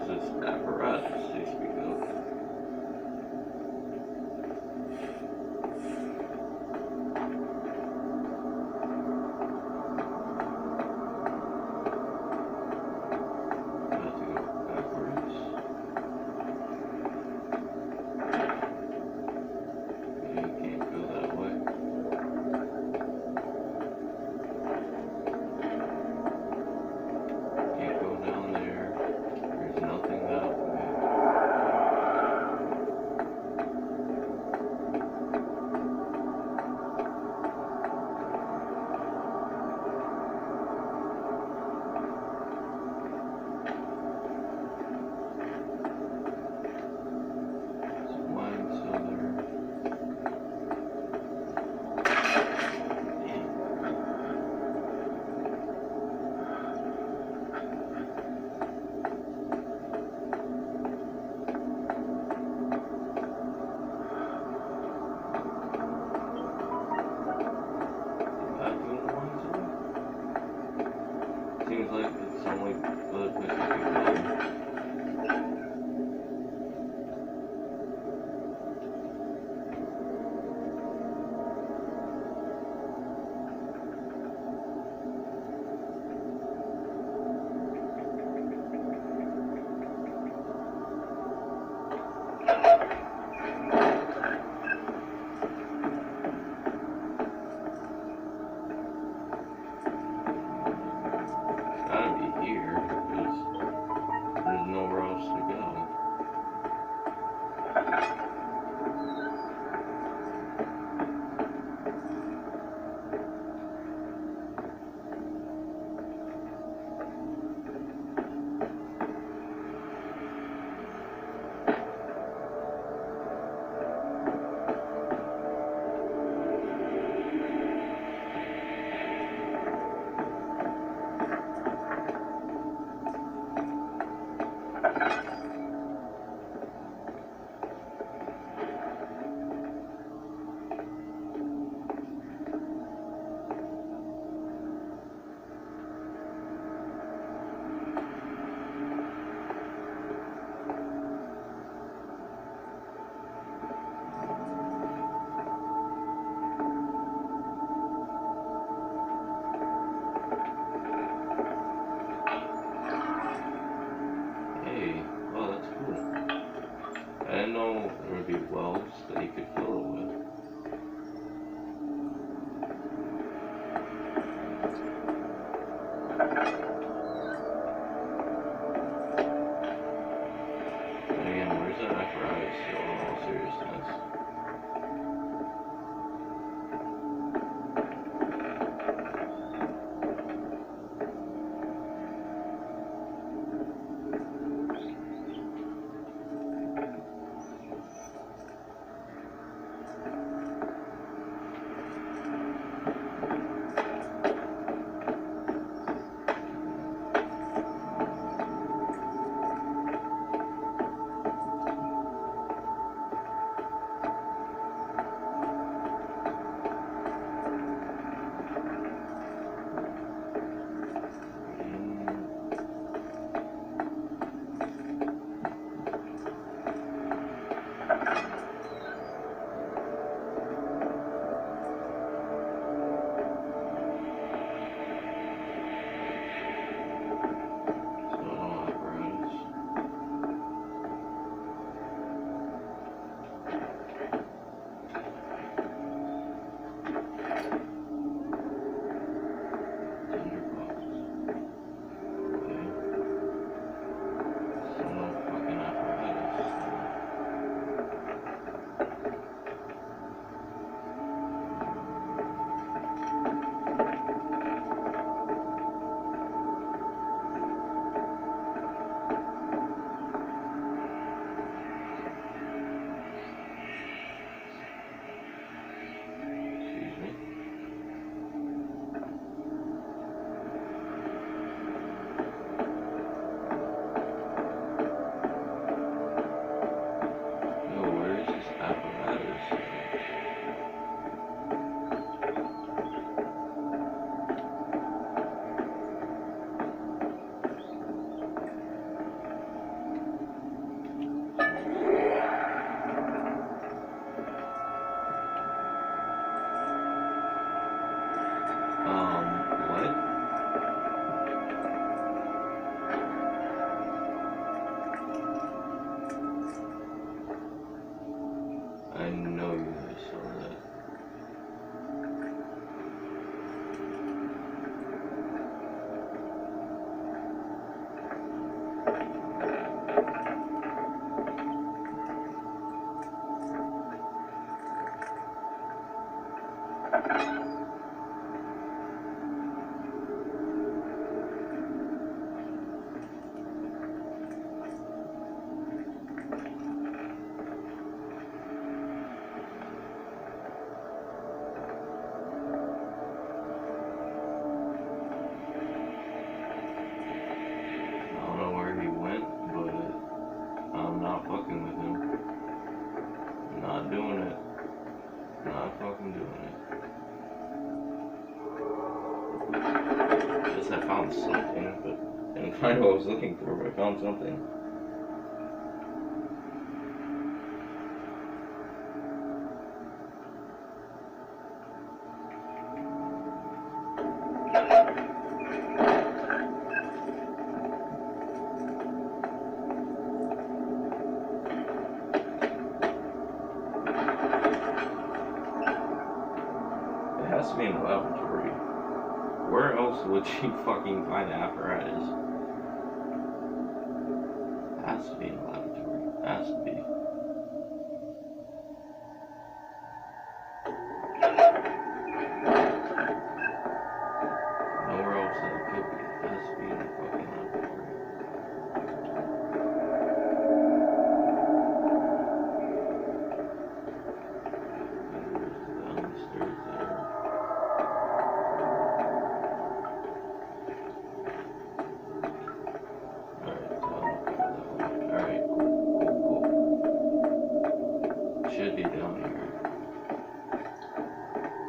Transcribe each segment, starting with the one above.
this apparatus they speak of? Seems like it's only other places you can go. I didn't know there would be wells that you could fill it with. And again, where's that apparatus in all seriousness? found something, but I didn't find what I was looking for, but I found something. It has to be in the laboratory. Where else would she fucking find the apparatus? It has to be in the laboratory. It has to be. Nowhere else that it could be. It has to be in the fucking laboratory. Downstairs there. Alright, cool. Should be down here.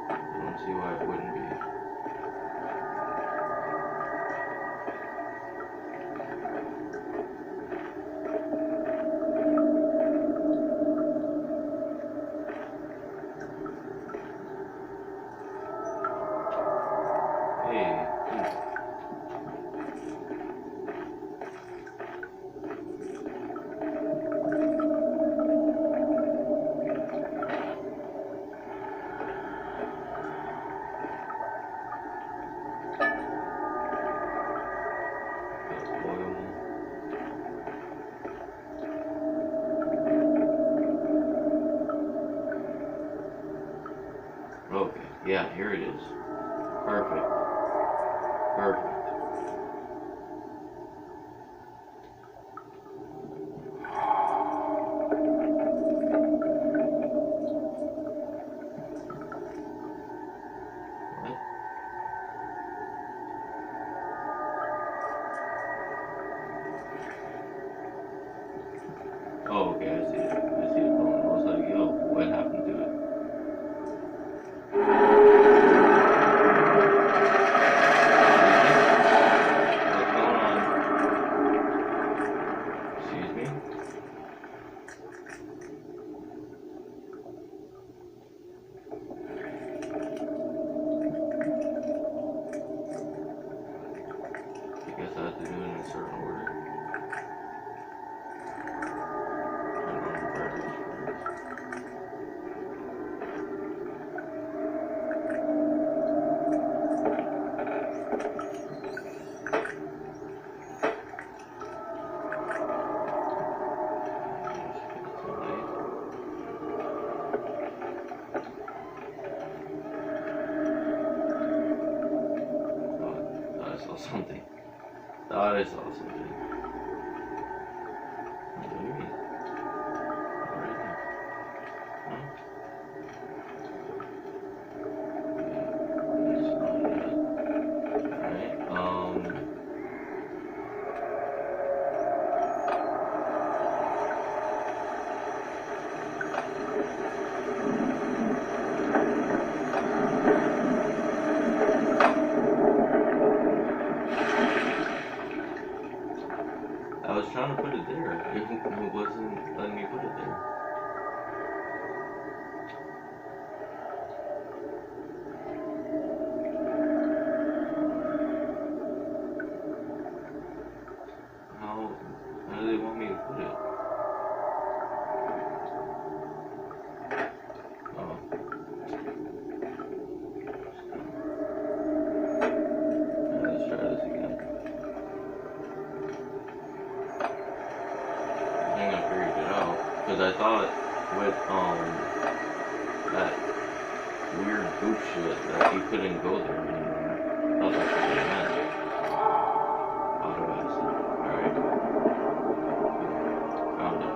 I don't see why it wouldn't be. Hey. Okay, yeah, here it is. Perfect. Perfect. What? Oh, okay, I see it. I see it going. I was like, yo, what happened to it? What's going on? Excuse me? I guess I have to do it in a certain order. Turn on the garbage first. Something. Thought I saw something. What do you mean? Right there. Huh? Yeah, that's not it. Alright, I was trying to put it there. It wasn't letting me put it there. How do they want me to put it? Oh. Let's try this again. I think I figured it out. Because I thought with that weird goop shit that you couldn't go there anymore. I thought that's what they meant. Auto acid. Alright. Found it.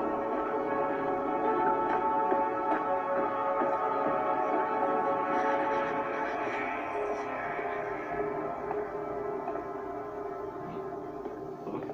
Fuck.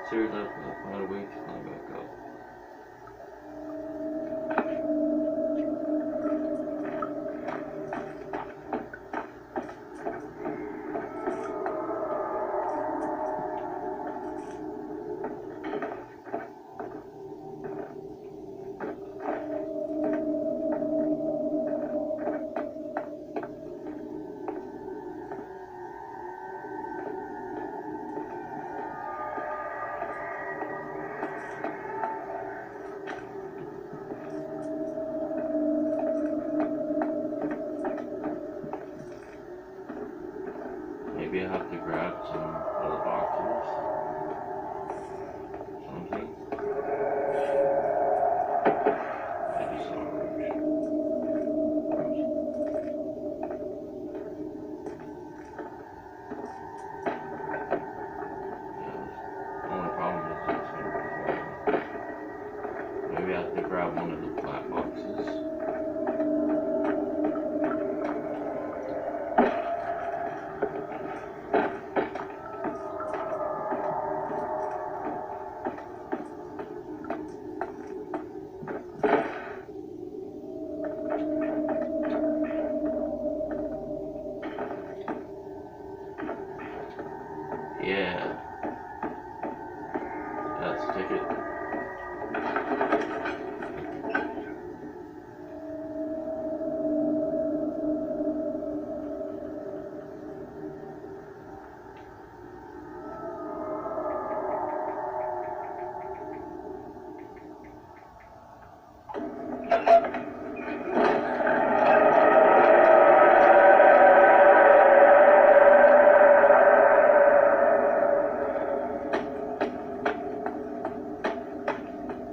Seriously, I'll find a way to climb back up. Maybe I have to grab some of the boxes. Something. I just saw a roach. Yeah, the only problem is it's gonna fall. Maybe I have to grab one of the flat boxes. Yeah. Let's take it.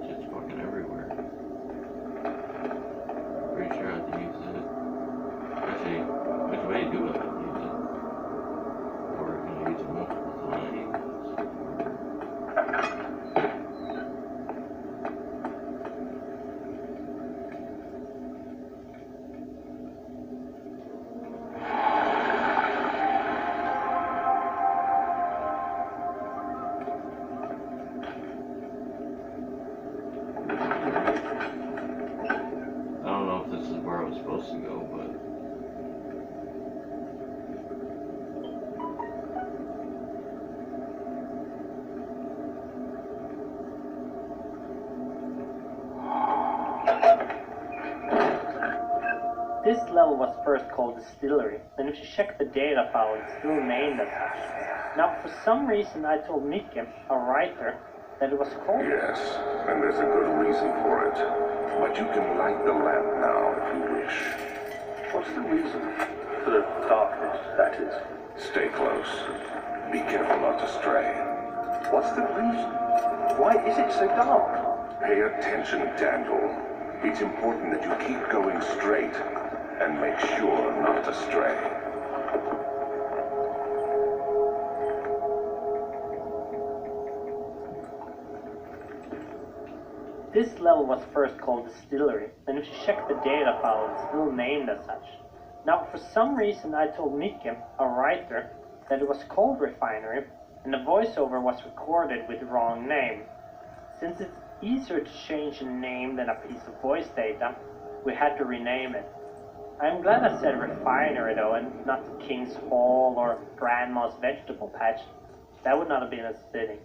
Shit's fucking everywhere. Pretty sure I have to use it. Actually, which way do I have to use it? Or can I use it multiple times? I don't know if this is where I was supposed to go, but This level was first called Distillery, and if you check the data file, it's still named as such. Now, for some reason, I told Mikke, a writer, that it was called... Yes, and there's a good reason for it. But you can light the lamp now if you wish. What's the reason? For the darkness, that is. Stay close. Be careful not to stray. What's the reason? Why is it so dark? Pay attention, Daniel. It's important that you keep going straight and make sure not to stray. This level was first called Distillery, and if you check the data file, it's still named as such. Now, for some reason, I told Mikke, a writer, that it was called Refinery, and the voiceover was recorded with the wrong name. Since it's easier to change a name than a piece of voice data, we had to rename it. I'm glad I said Refinery though, and not King's Hall or Grandma's Vegetable Patch. That would not have been as fitting.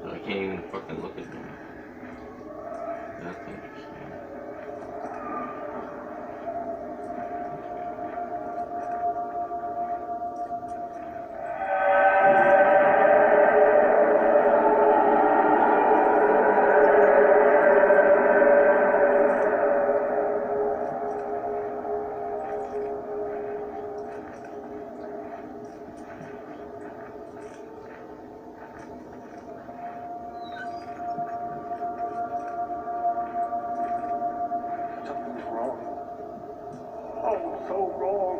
I can't even fucking look at them. That's interesting. Something's wrong. Oh, so wrong.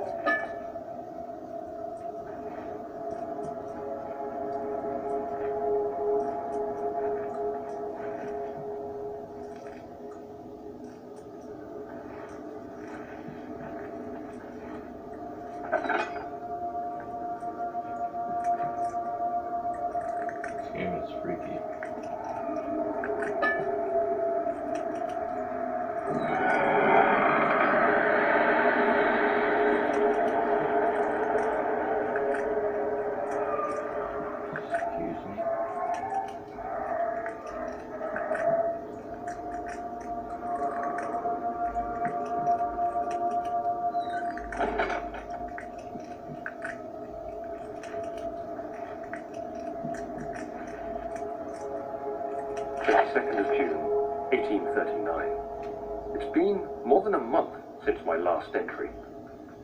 June 1839. It's been more than a month since my last entry.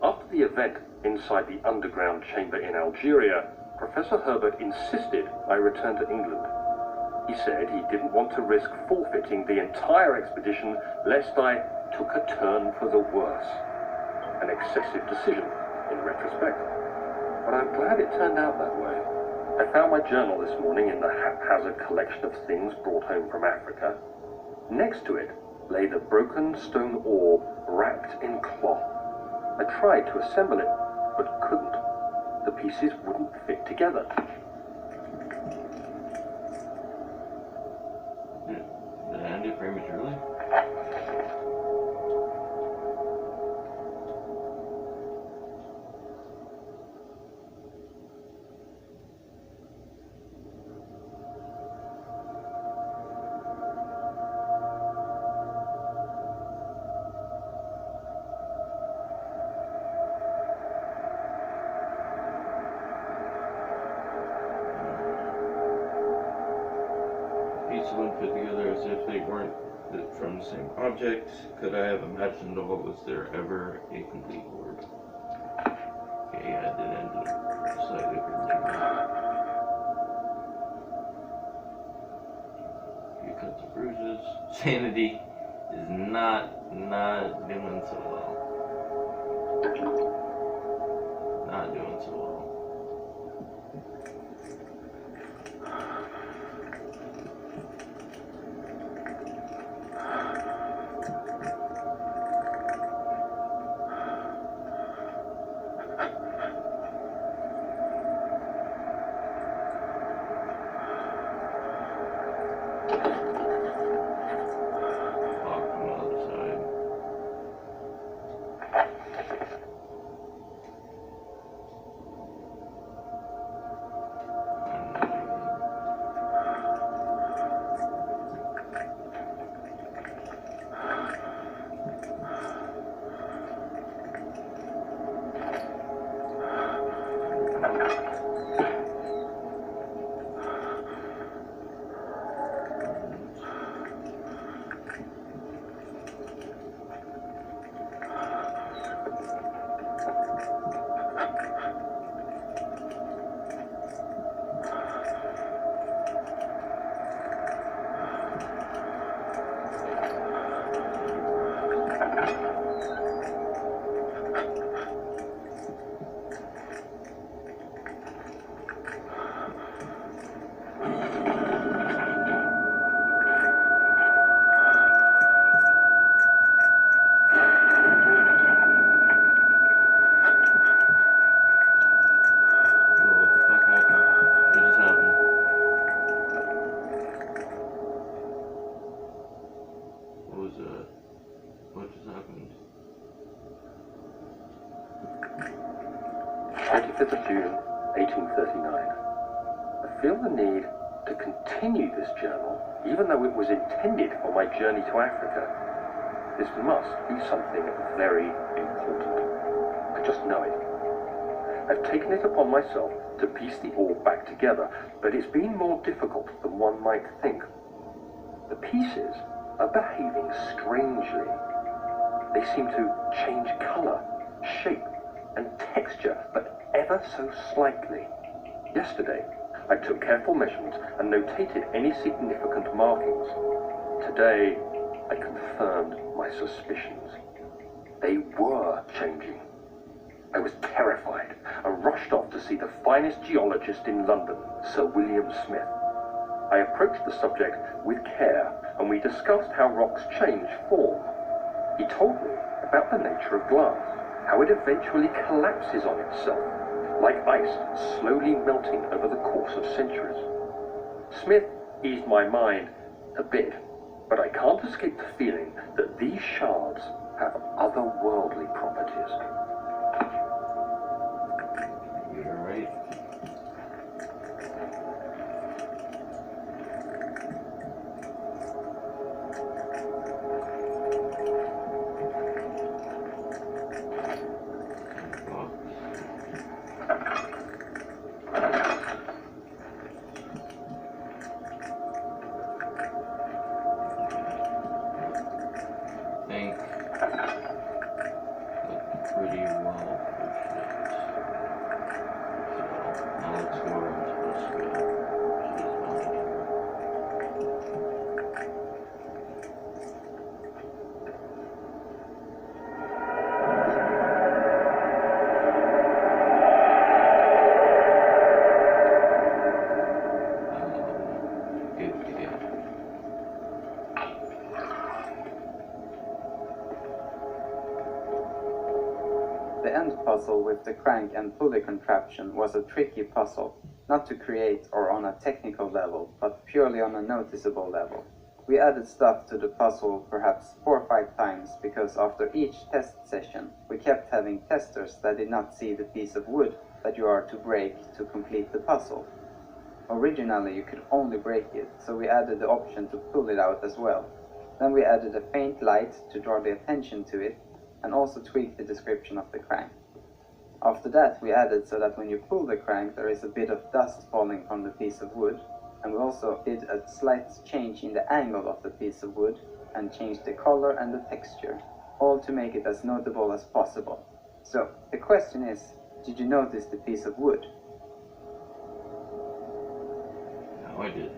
After the event inside the underground chamber in Algeria, Professor Herbert insisted I return to England. He said he didn't want to risk forfeiting the entire expedition lest I took a turn for the worse. An excessive decision, in retrospect. But I'm glad it turned out that way. I found my journal this morning in the haphazard collection of things brought home from Africa. Next to it lay the broken stone orb wrapped in cloth. I tried to assemble it, but couldn't. The pieces wouldn't fit together. Did it end it prematurely? Put together as if they weren't from the same object. Could I have imagined all? Was there ever a complete orb? Okay, yeah, it did end it slightly prematurely. Few cuts and bruises. Sanity is not doing so well. Not doing so well. June 1839. I feel the need to continue this journal, even though it was intended for my journey to Africa. This must be something very important. I just know it. I've taken it upon myself to piece the orb back together, but it's been more difficult than one might think. The pieces are behaving strangely. They seem to change color, shape, and texture, but ever so slightly. Yesterday, I took careful measurements and notated any significant markings. Today, I confirmed my suspicions. They were changing. I was terrified and rushed off to see the finest geologist in London, Sir William Smith. I approached the subject with care, and we discussed how rocks change form. He told me about the nature of glass, how it eventually collapses on itself, like ice slowly melting over the course of centuries. Smith eased my mind a bit, but I can't escape the feeling that these shards have otherworldly properties. You're right. think pretty well for shit. So now let's go where I'm supposed to go. Which is behind here. Good. The end puzzle with the crank and pulley contraption was a tricky puzzle, not to create or on a technical level, but purely on a noticeable level. We added stuff to the puzzle perhaps 4 or 5 times because after each test session we kept having testers that did not see the piece of wood that you are to break to complete the puzzle. Originally you could only break it, so we added the option to pull it out as well. Then we added a faint light to draw the attention to it, and also tweaked the description of the crank. After that we added so that when you pull the crank there is a bit of dust falling from the piece of wood, and we also did a slight change in the angle of the piece of wood and changed the color and the texture, all to make it as notable as possible. So the question is, did you notice the piece of wood? No, I did.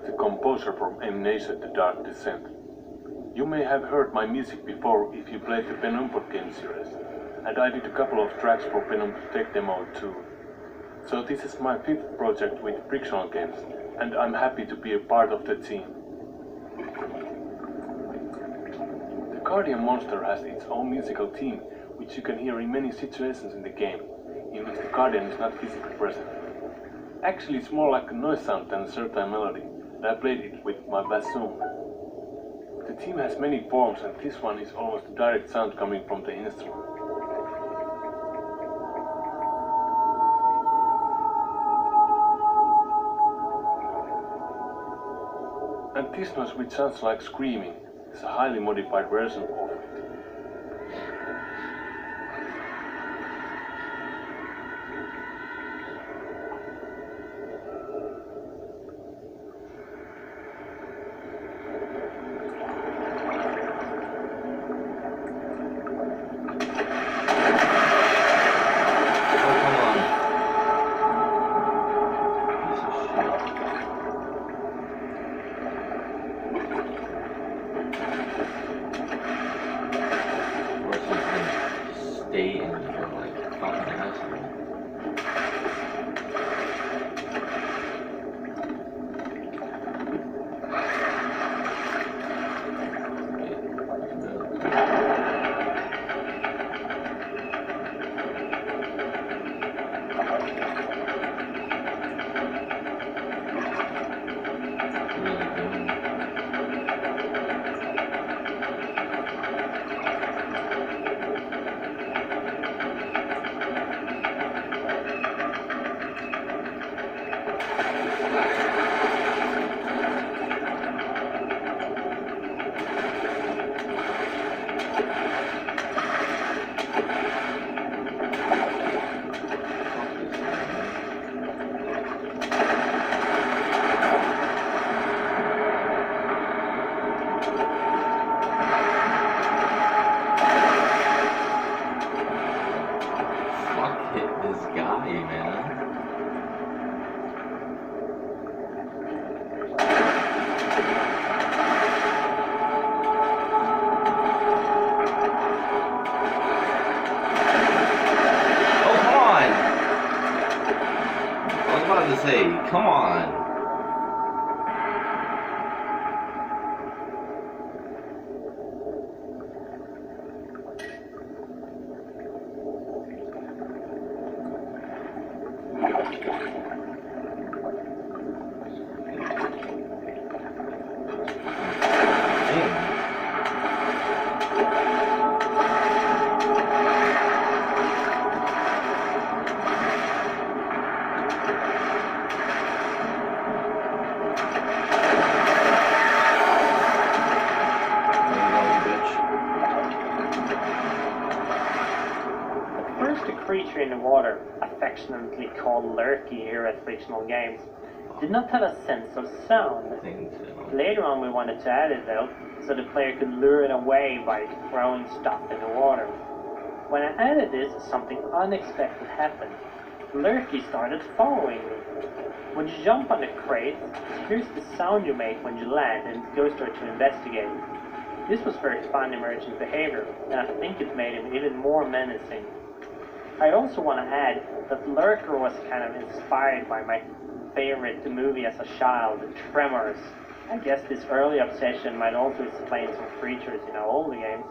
The composer from Amnesia, The Dark Descent. You may have heard my music before if you played the Penumbra game series, and I did a couple of tracks for Penumbra Tech Demo too. So this is my 5th project with Frictional Games, and I'm happy to be a part of the team. The Guardian monster has its own musical theme, which you can hear in many situations in the game, in which the Guardian is not physically present. Actually, it's more like a noise sound than a certain melody, and I played it with my bassoon. The theme has many forms, and this one is almost a direct sound coming from the instrument. And this noise, which sounds like screaming, is a highly modified version of it. to say. Come on. Creature in the water, affectionately called Lurky here at Frictional Games, did not have a sense of sound. Later on we wanted to add it though, so the player could lure it away by throwing stuff in the water. When I added this, something unexpected happened. Lurky started following me. When you jump on the crate, here's the sound you make when you land and it goes there to investigate. This was very fun emergent behavior, and I think it made him even more menacing. I also want to add that Lurker was kind of inspired by my favorite movie as a child, Tremors. I guess this early obsession might also explain some creatures in our older games.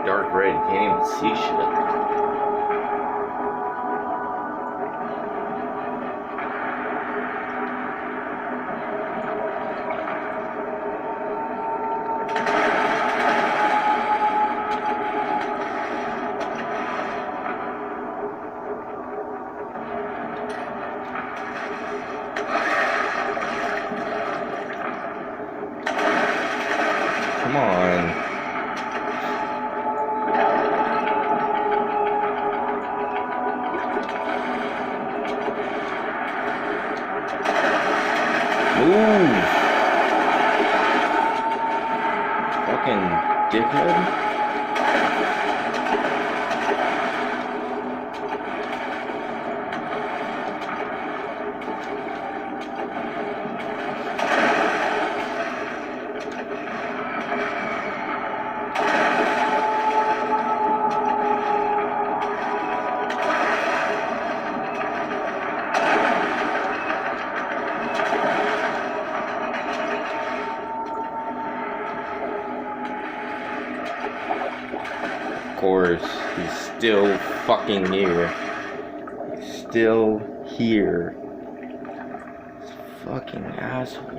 Dark red, you can't even see shit. Come on. Move! Fucking dickhead. Of course, he's still fucking here. He's still here. This fucking asshole.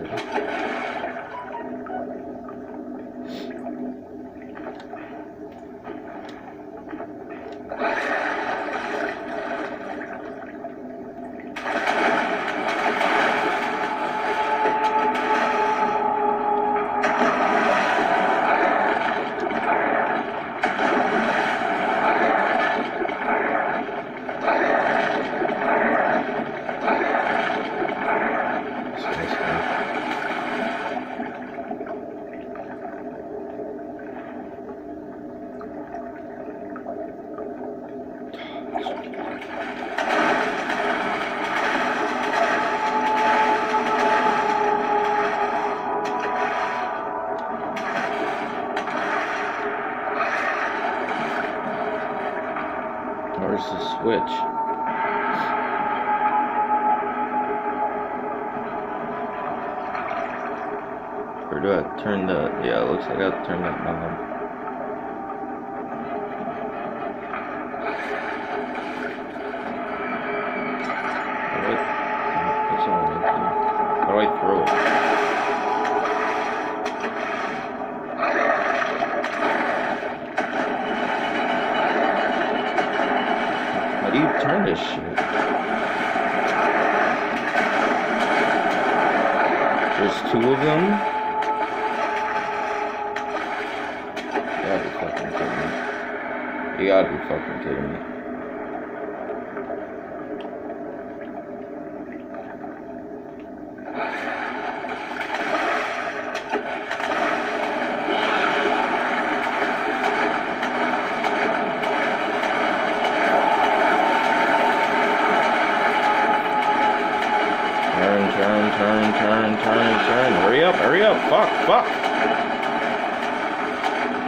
Where's the switch? Or do I turn the... Yeah, it looks like I have to turn that knob. That's all I need to do. How do I throw it? How do you turn this shit? There's two of them? You gotta be fucking kidding me. You gotta be fucking kidding me. up, hurry up. Fuck.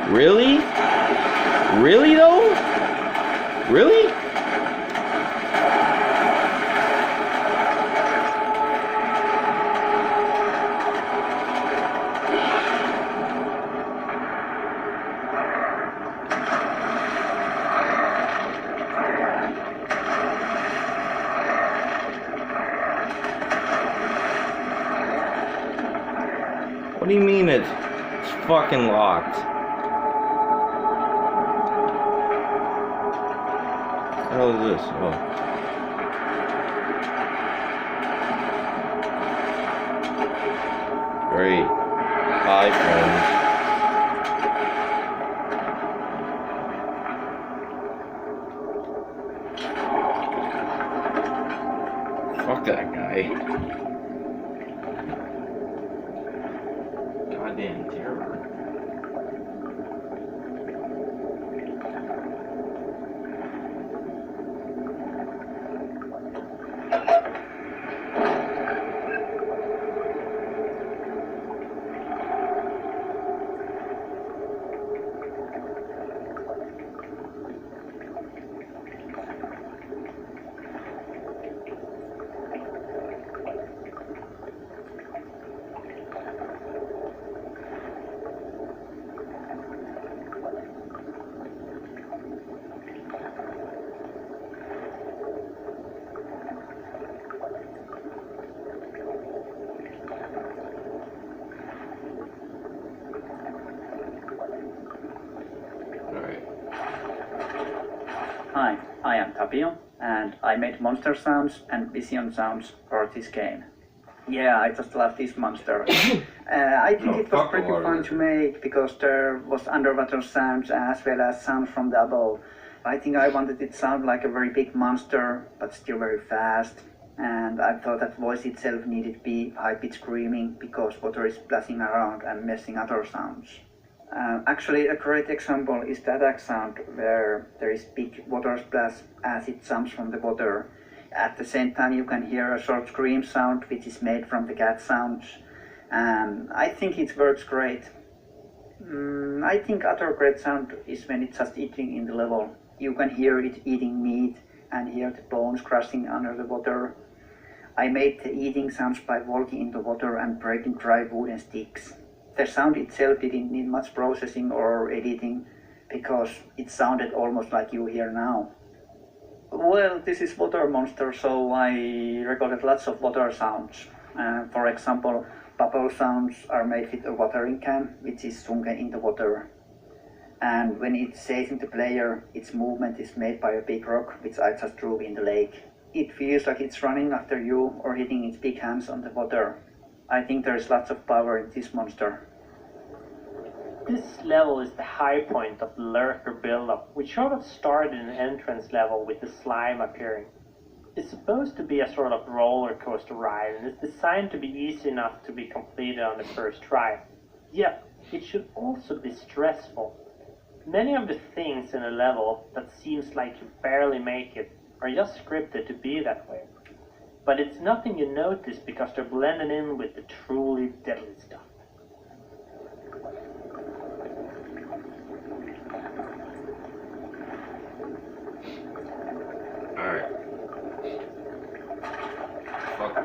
Really? Really though? Really? What do you mean it's fucking locked? What the hell is this? Oh. Great. Hi, friends. Fuck that guy. Goddamn terror. Hi, I am Tapio, and I made monster sounds and vision sounds for this game. Yeah, I just love this monster. I think it was pretty fun to make because there was underwater sounds as well as sounds from the above. I think I wanted it to sound like a very big monster, but still very fast. And I thought that voice itself needed to be high-pitched screaming because water is splashing around and messing other sounds. Actually, a great example is the attack sound where there is big water splash as it jumps from the water. At the same time, you can hear a short scream sound which is made from the cat sounds. And I think it works great. I think other great sound is when it's just eating in the level. You can hear it eating meat and hear the bones crashing under the water. I made the eating sounds by walking in the water and breaking dry wooden sticks. The sound itself didn't need much processing or editing because it sounded almost like you hear now. Well, this is Water Monster, so I recorded lots of water sounds. For example, bubble sounds are made with a watering can, which is sunken in the water. And when it's chasing the player, its movement is made by a big rock, which I just threw in the lake. It feels like it's running after you or hitting its big hands on the water. I think there's lots of power in this monster. This level is the high point of the lurker build-up, which sort of started in an entrance level with the slime appearing. It's supposed to be a sort of roller coaster ride and is designed to be easy enough to be completed on the first try. Yet, it should also be stressful. Many of the things in a level that seems like you barely make it are just scripted to be that way. But it's nothing you notice because they're blended in with the truly deadly stuff. Alright. Fuck.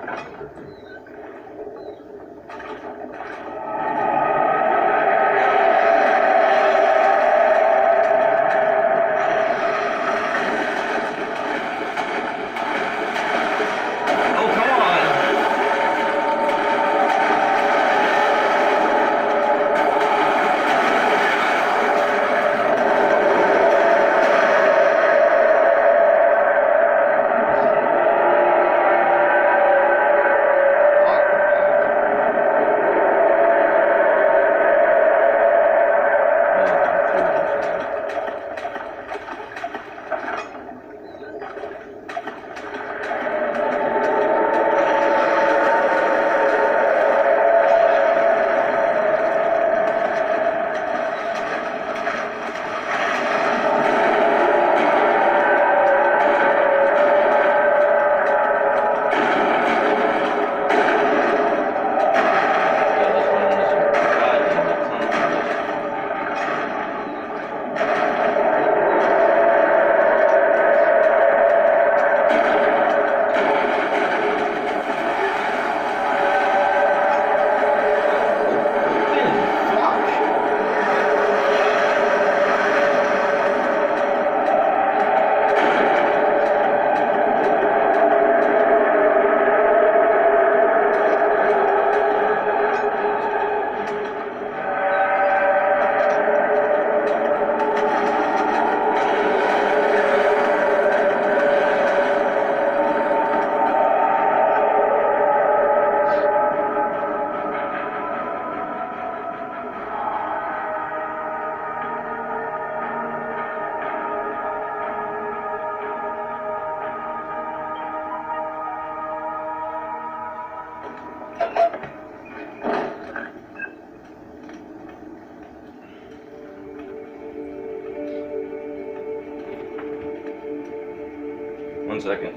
second.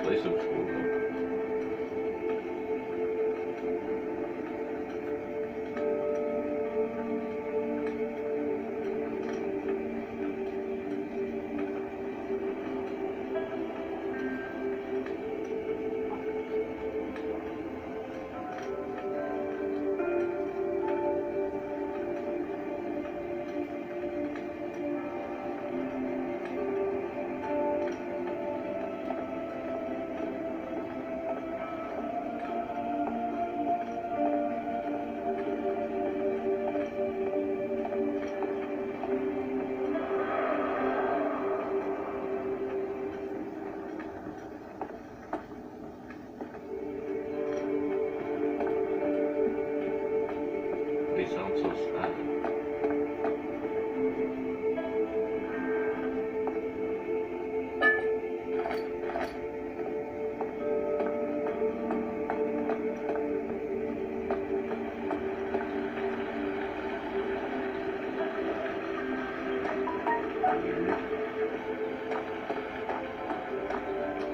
Play some school though. They sound so sad.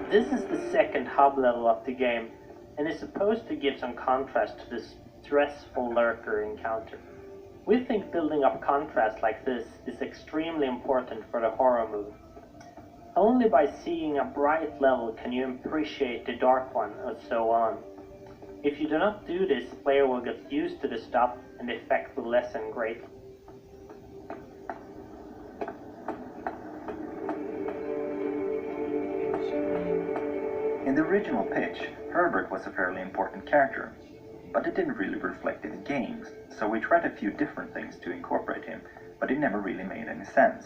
This is the second hub level of the game, and is supposed to give some contrast to this stressful lurker encounter. We think building up contrast like this is extremely important for the horror mood. Only by seeing a bright level can you appreciate the dark one, and so on. If you do not do this, the player will get used to the stuff and the effect will lessen greatly. In the original pitch, Herbert was a fairly important character, but it didn't really reflect in the games, so we tried a few different things to incorporate him, but it never really made any sense.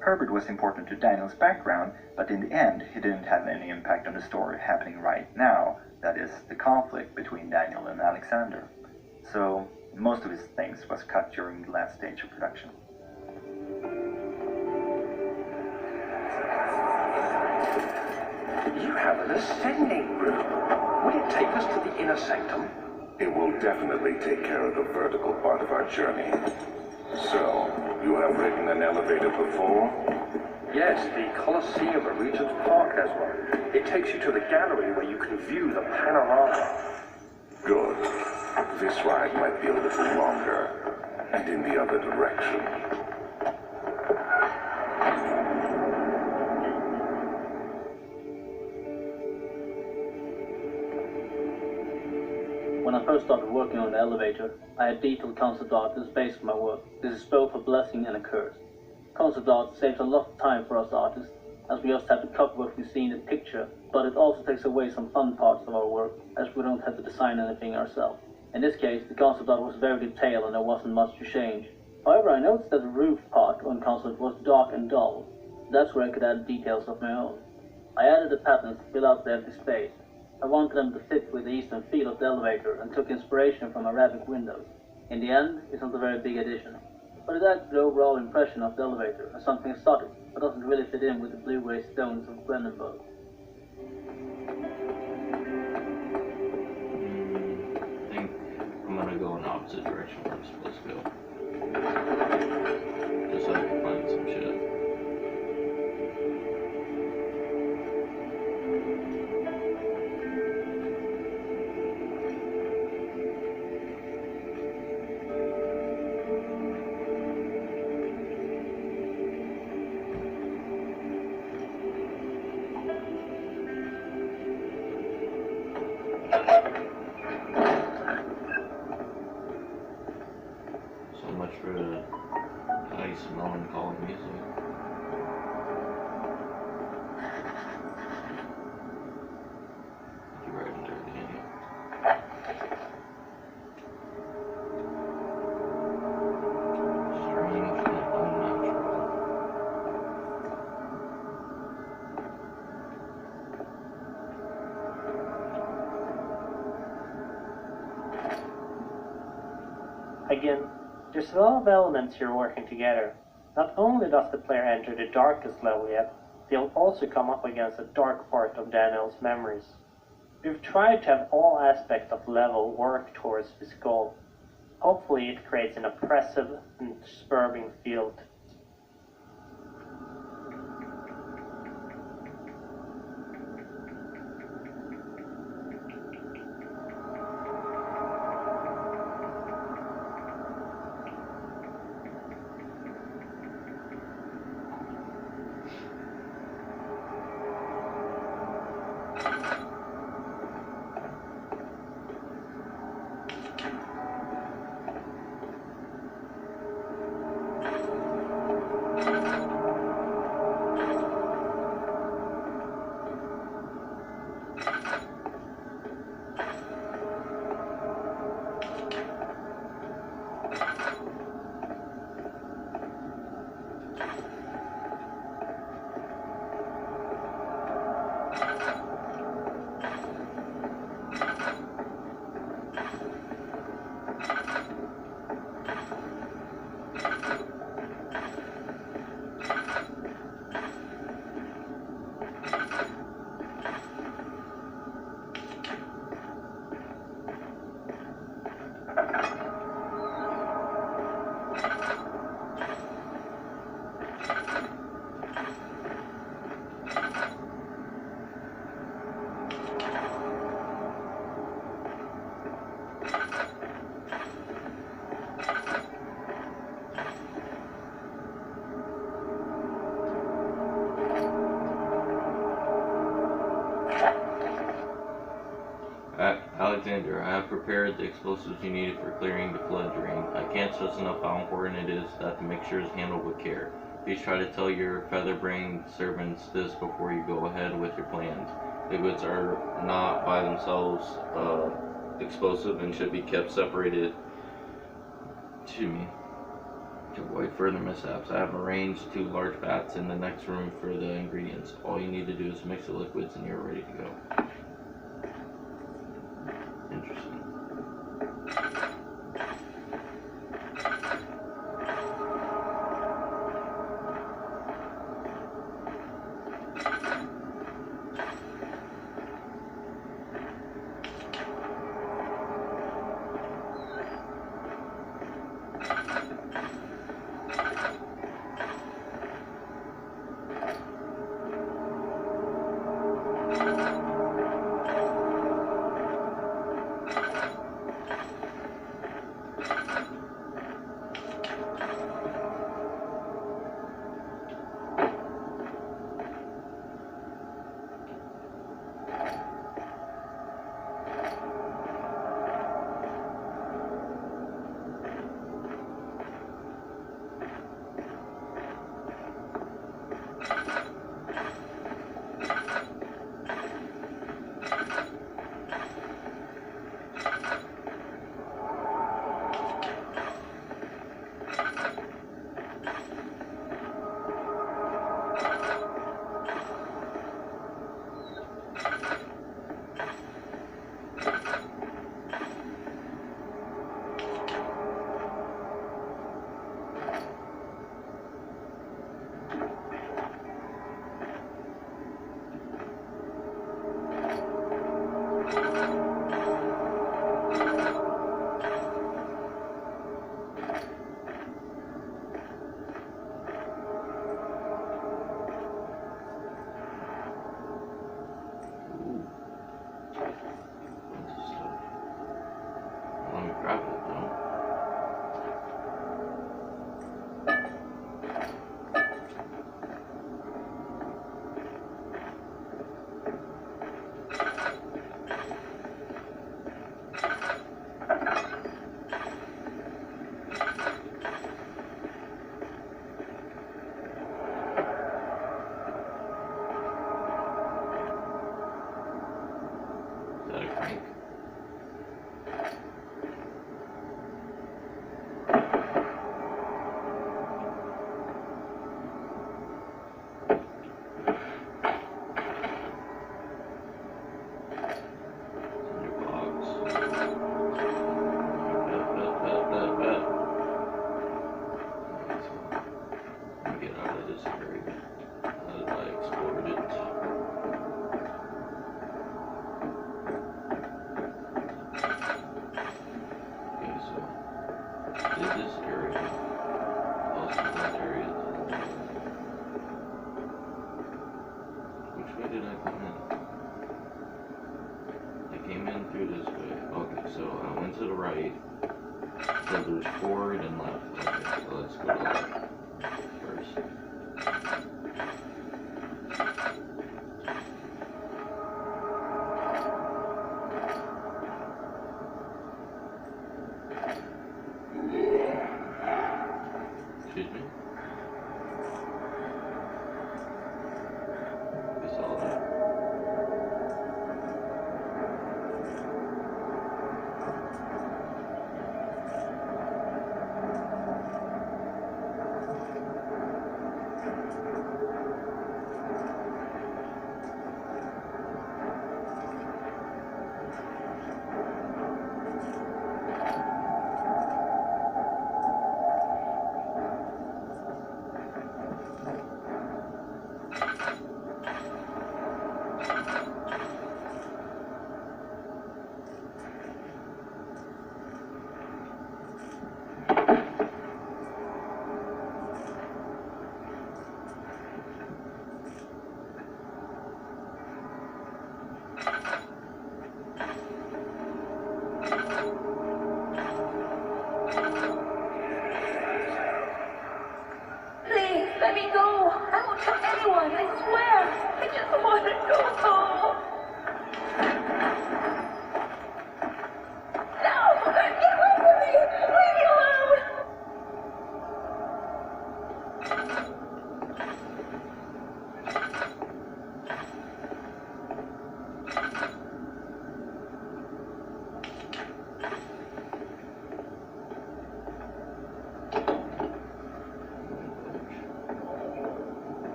Herbert was important to Daniel's background, but in the end he didn't have any impact on the story happening right now, that is, the conflict between Daniel and Alexander. So most of his things was cut during the last stage of production. You have an ascending room. Would it take us to the inner sanctum? It will definitely take care of the vertical part of our journey. So, you have ridden an elevator before? Yes, the Colosseum at Regent's Park has one. It takes you to the gallery where you can view the panorama. Good. This ride might be a little longer, and in the other direction. When I first started working on the elevator, I had detailed concept art as base for my work. This is both a blessing and a curse. Concept art saves a lot of time for us artists, as we just have to copy what we see in the picture, but it also takes away some fun parts of our work, as we don't have to design anything ourselves. In this case, the concept art was very detailed and there wasn't much to change. However, I noticed that the roof part on concept was dark and dull. That's where I could add details of my own. I added the patterns to fill out the empty space. I wanted them to fit with the eastern feel of the elevator and took inspiration from Arabic windows. In the end, it's not a very big addition, but it adds to the overall impression of the elevator as something exotic, but doesn't really fit in with the blue-gray stones of Brandenburg. I think I'm gonna go in the opposite direction where I'm supposed to go. Just so I can find some shit. So much for the nice melancholy music. You right in there, Daniel. Strange and unnatural. Again, there's a lot of elements here working together. Not only does the player enter the darkest level yet, they'll also come up against a dark part of Daniel's memories. We've tried to have all aspects of the level work towards this goal. Hopefully it creates an oppressive and disturbing feel. Alexander, I have prepared the explosives you needed for clearing the flood drain. I can't stress enough how important it is that the mixture is handled with care. Please try to tell your feather-brained servants this before you go ahead with your plans. Liquids are not by themselves explosive and should be kept separated to avoid further mishaps. I have arranged 2 large vats in the next room for the ingredients. All you need to do is mix the liquids and you're ready to go. Interesting. So there's forward and left. Okay, so let's go to left first. me go. I won't tell anyone, I swear. I just want to go home. No! Get away from me! Leave me alone!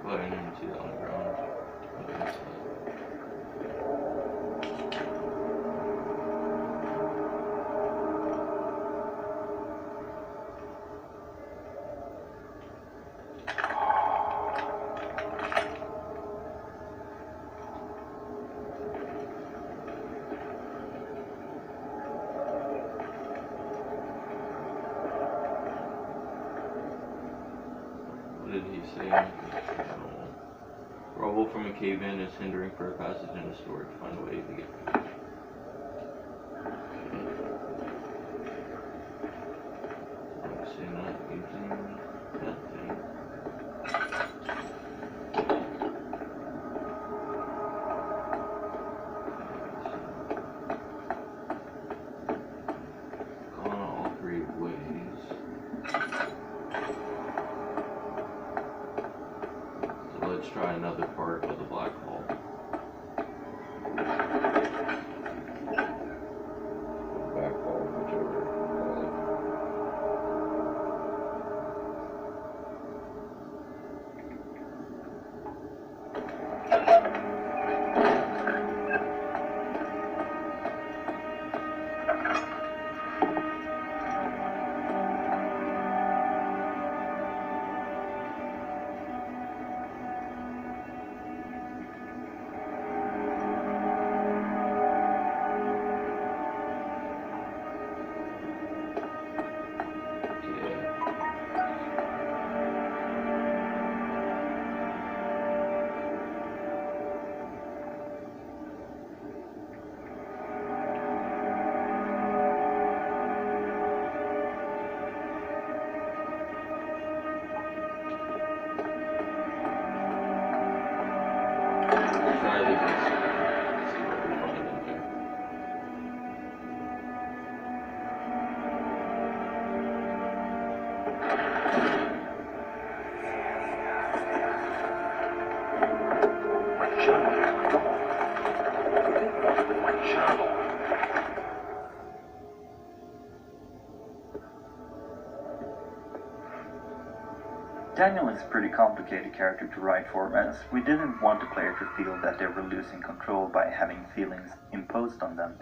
But I didn't see that on the ground. Okay, what did he say? Rubble from a cave-in is hindering for a passage in the storage. Find a way to get through. See, not using that thing. Gone all three ways. So let's try another part of the black hole. Back hole, whichever you call it. Try this and see what we find in there. My journal is gone. What did they want with my journal? Daniel is a pretty complicated character to write for, as we didn't want the player to feel that they were losing control by having feelings imposed on them.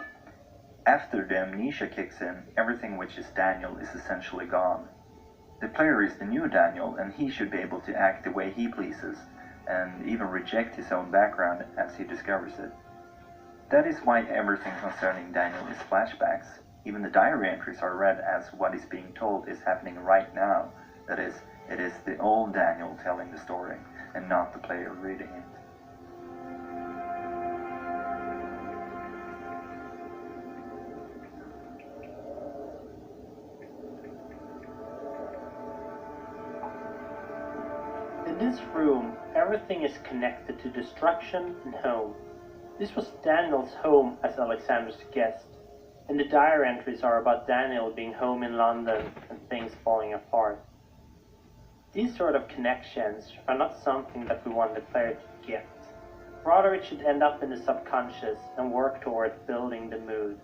After the amnesia kicks in, everything which is Daniel is essentially gone. The player is the new Daniel, and he should be able to act the way he pleases, and even reject his own background as he discovers it. That is why everything concerning Daniel is flashbacks. Even the diary entries are read as what is being told is happening right now. That is, it is the old Daniel telling the story, and not the player reading it. In this room, everything is connected to destruction and home. This was Daniel's home as Alexander's guest, and the diary entries are about Daniel being home in London and things falling apart. These sort of connections are not something that we want the player to get. Rather, it should end up in the subconscious and work towards building the mood.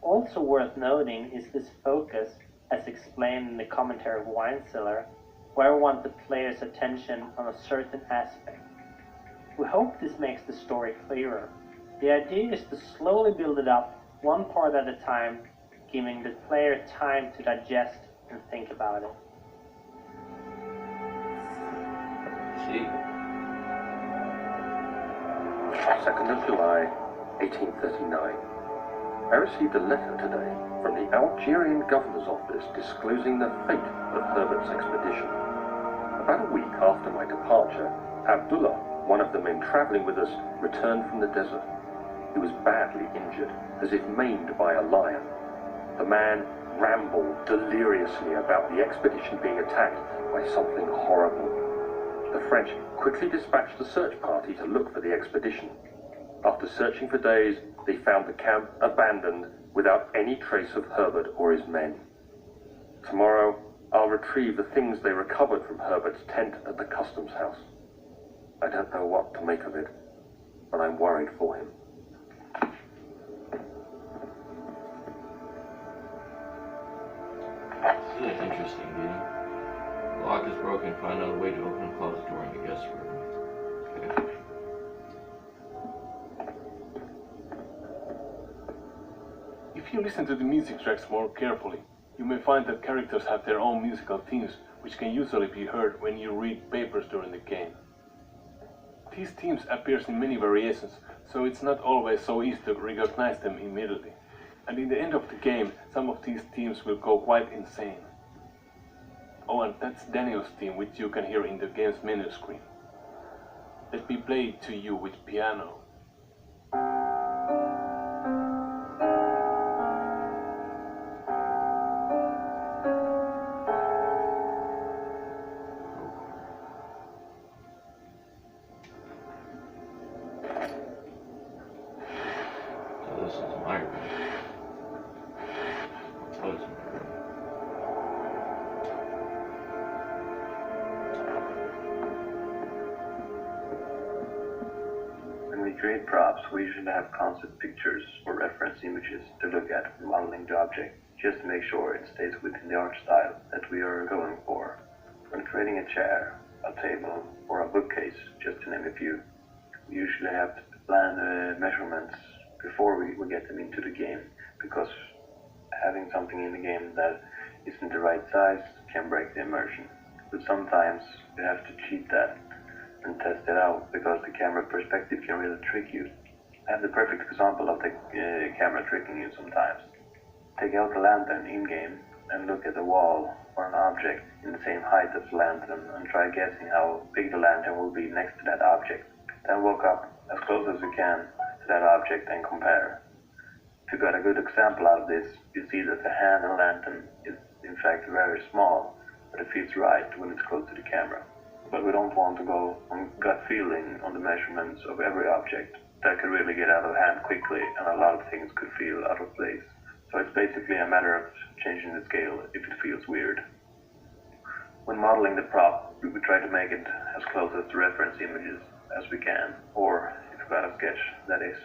Also worth noting is this focus, as explained in the commentary of Wine Cellar, where I want the player's attention on a certain aspect. We hope this makes the story clearer. The idea is to slowly build it up, one part at a time, giving the player time to digest and think about it. See? 2nd of July, 1839. I received a letter today from the Algerian governor's office disclosing the fate of Herbert's expedition. About a week after my departure, Abdullah, one of the men traveling with us, returned from the desert. He was badly injured, as if maimed by a lion. The man rambled deliriously about the expedition being attacked by something horrible. The French quickly dispatched a search party to look for the expedition. After searching for days, they found the camp abandoned without any trace of Herbert or his men. Tomorrow, I'll retrieve the things they recovered from Herbert's tent at the customs house. I don't know what to make of it, but I'm worried for him. This is an interesting meeting. The lock is broken. Find out a way to open and close the door in the guest room. Okay. If you listen to the music tracks more carefully, you may find that characters have their own musical themes, which can usually be heard when you read papers during the game. These themes appear in many variations, so it's not always so easy to recognize them immediately. And in the end of the game, some of these themes will go quite insane. Oh, and that's Daniel's theme, which you can hear in the game's menu screen. Let me play it to you with piano. So this is my room. Oh, it's my room. When we create props, we usually have concept pictures or reference images to look at when modeling the object, just to make sure it stays within the art style that we are going for. When creating a chair, a table, or a bookcase, just to name a few, we usually have to plan measurements before we get them into the game, because having something in the game that isn't the right size can break the immersion. But sometimes you have to cheat that and test it out, because the camera perspective can really trick you. I have the perfect example of the camera tricking you sometimes. Take out the lantern in-game and look at the wall or an object in the same height as the lantern and try guessing how big the lantern will be next to that object. Then walk up as close as you can to that object and compare. If you got a good example out of this, you see that the hand and lantern is in fact very small, but it feels right when it's close to the camera. But we don't want to go on gut feeling on the measurements of every object. That could really get out of hand quickly, and a lot of things could feel out of place. So it's basically a matter of changing the scale if it feels weird. When modeling the prop, we try to make it as close as the reference images as we can, or if we've got a sketch, that is.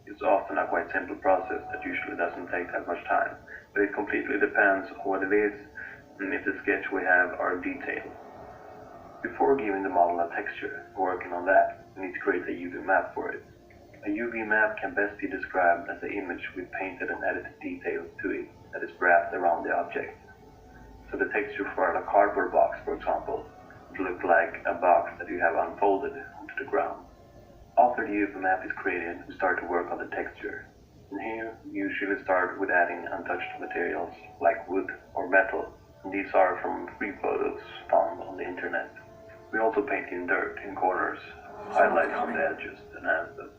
It's often a quite simple process that usually doesn't take that much time, but it completely depends on what it is and if the sketch we have are detailed. Before giving the model a texture and working on that, we need to create a UV map for it. A UV map can best be described as an image with painted and edited details to it that is wrapped around the object. So the texture for a cardboard box, for example, would look like a box that you have unfolded onto the ground. After the UV map is created, we start to work on the texture. And here, we usually start with adding untouched materials like wood or metal, and these are from free photos found on the internet. We also paint in dirt in corners, highlights on the edges to enhance them.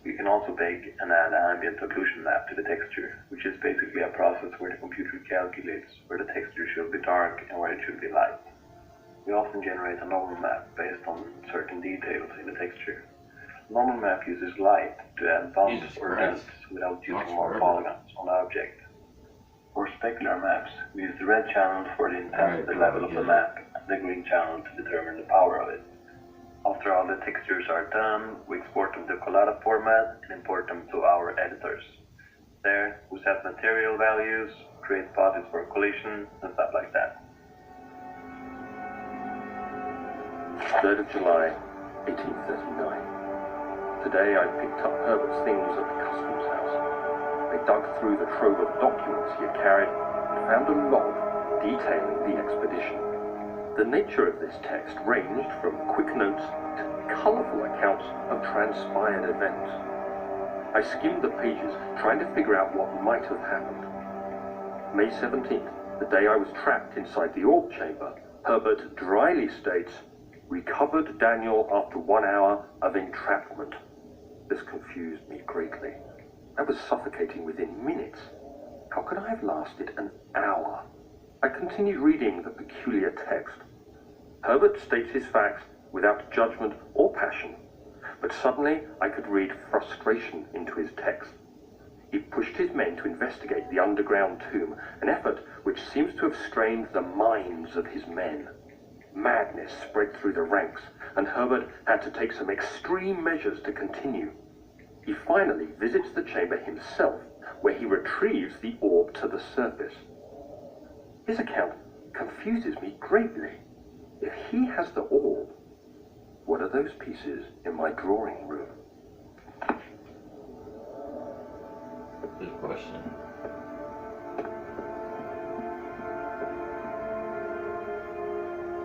We can also bake and add an ambient occlusion map to the texture, which is basically a process where the computer calculates where the texture should be dark and where it should be light. We often generate a normal map based on certain details in the texture. Normal map uses light to add bumps or dents without using more polygons on the object. For specular maps, we use the red channel for the intensity level of the map and the green channel to determine the power of it. After all the textures are done, we export them to collada format and import them to our editors. There, we set material values, create bodies for collision, and stuff like that. 3rd of July, 1839. Today I picked up Herbert's things at the customs house. I dug through the trove of documents he had carried and found a log detailing the expedition. The nature of this text ranged from quick notes to colourful accounts of transpired events. I I skimmed the pages, trying to figure out what might have happened. May 17th, the day I was trapped inside the orb chamber, Herbert dryly states, "Recovered Daniel after 1 hour of entrapment." This confused me greatly. I was suffocating within minutes. How could I have lasted an hour? I continued reading the peculiar text. Herbert states his facts without judgment or passion, but suddenly I could read frustration into his text. He pushed his men to investigate the underground tomb, an effort which seems to have strained the minds of his men. Madness spread through the ranks, and Herbert had to take some extreme measures to continue. He finally visits the chamber himself, where he retrieves the orb to the surface. His account confuses me greatly. If he has the orb, what are those pieces in my drawing room? Good question.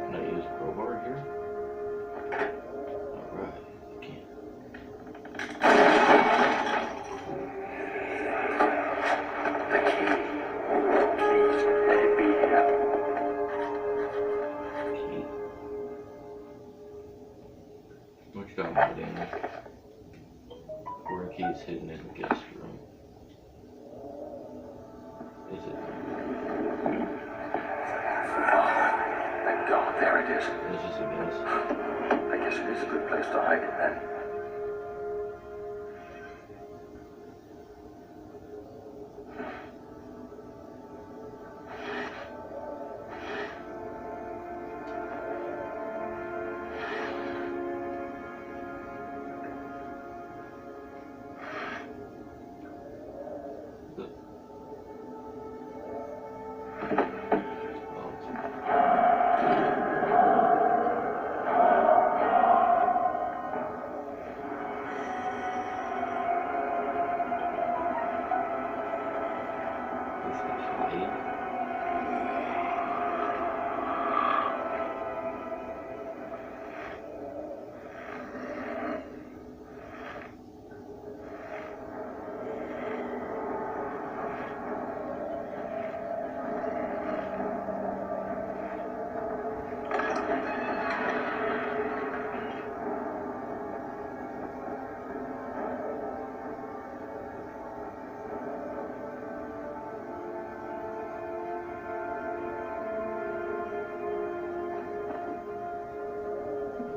Can I use crowbar here? Alright, I can. The key. Please, let it be here. Key. What you got, my Daniel? Foreign key is hidden in the guest room. Is it? Thank God, there it is. It's just a guess. I guess it is a good place to hide it then.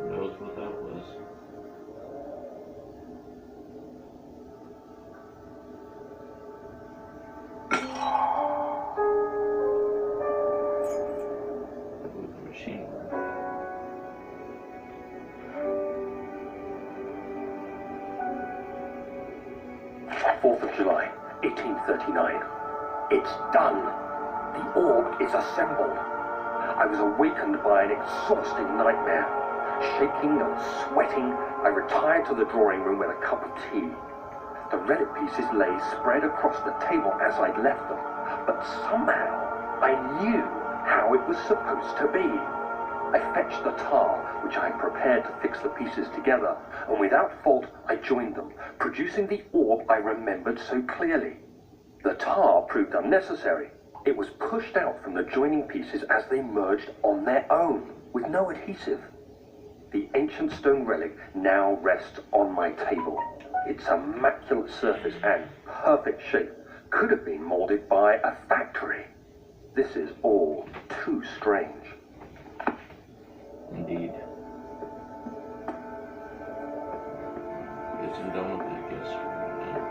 Knows what that was. With the machine room. 4th of July, 1839. It's done. The orb is assembled. I was awakened by an exhausting nightmare. Shaking and sweating, I retired to the drawing room with a cup of tea. The relic pieces lay spread across the table as I'd left them, but somehow I knew how it was supposed to be. I fetched the tar, which I had prepared to fix the pieces together, and without fault I joined them, producing the orb I remembered so clearly. The tar proved unnecessary. It was pushed out from the joining pieces as they merged on their own, with no adhesive. The ancient stone relic now rests on my table. Its immaculate surface and perfect shape could have been molded by a factory. This is all too strange. Indeed. It's done with the guest room now.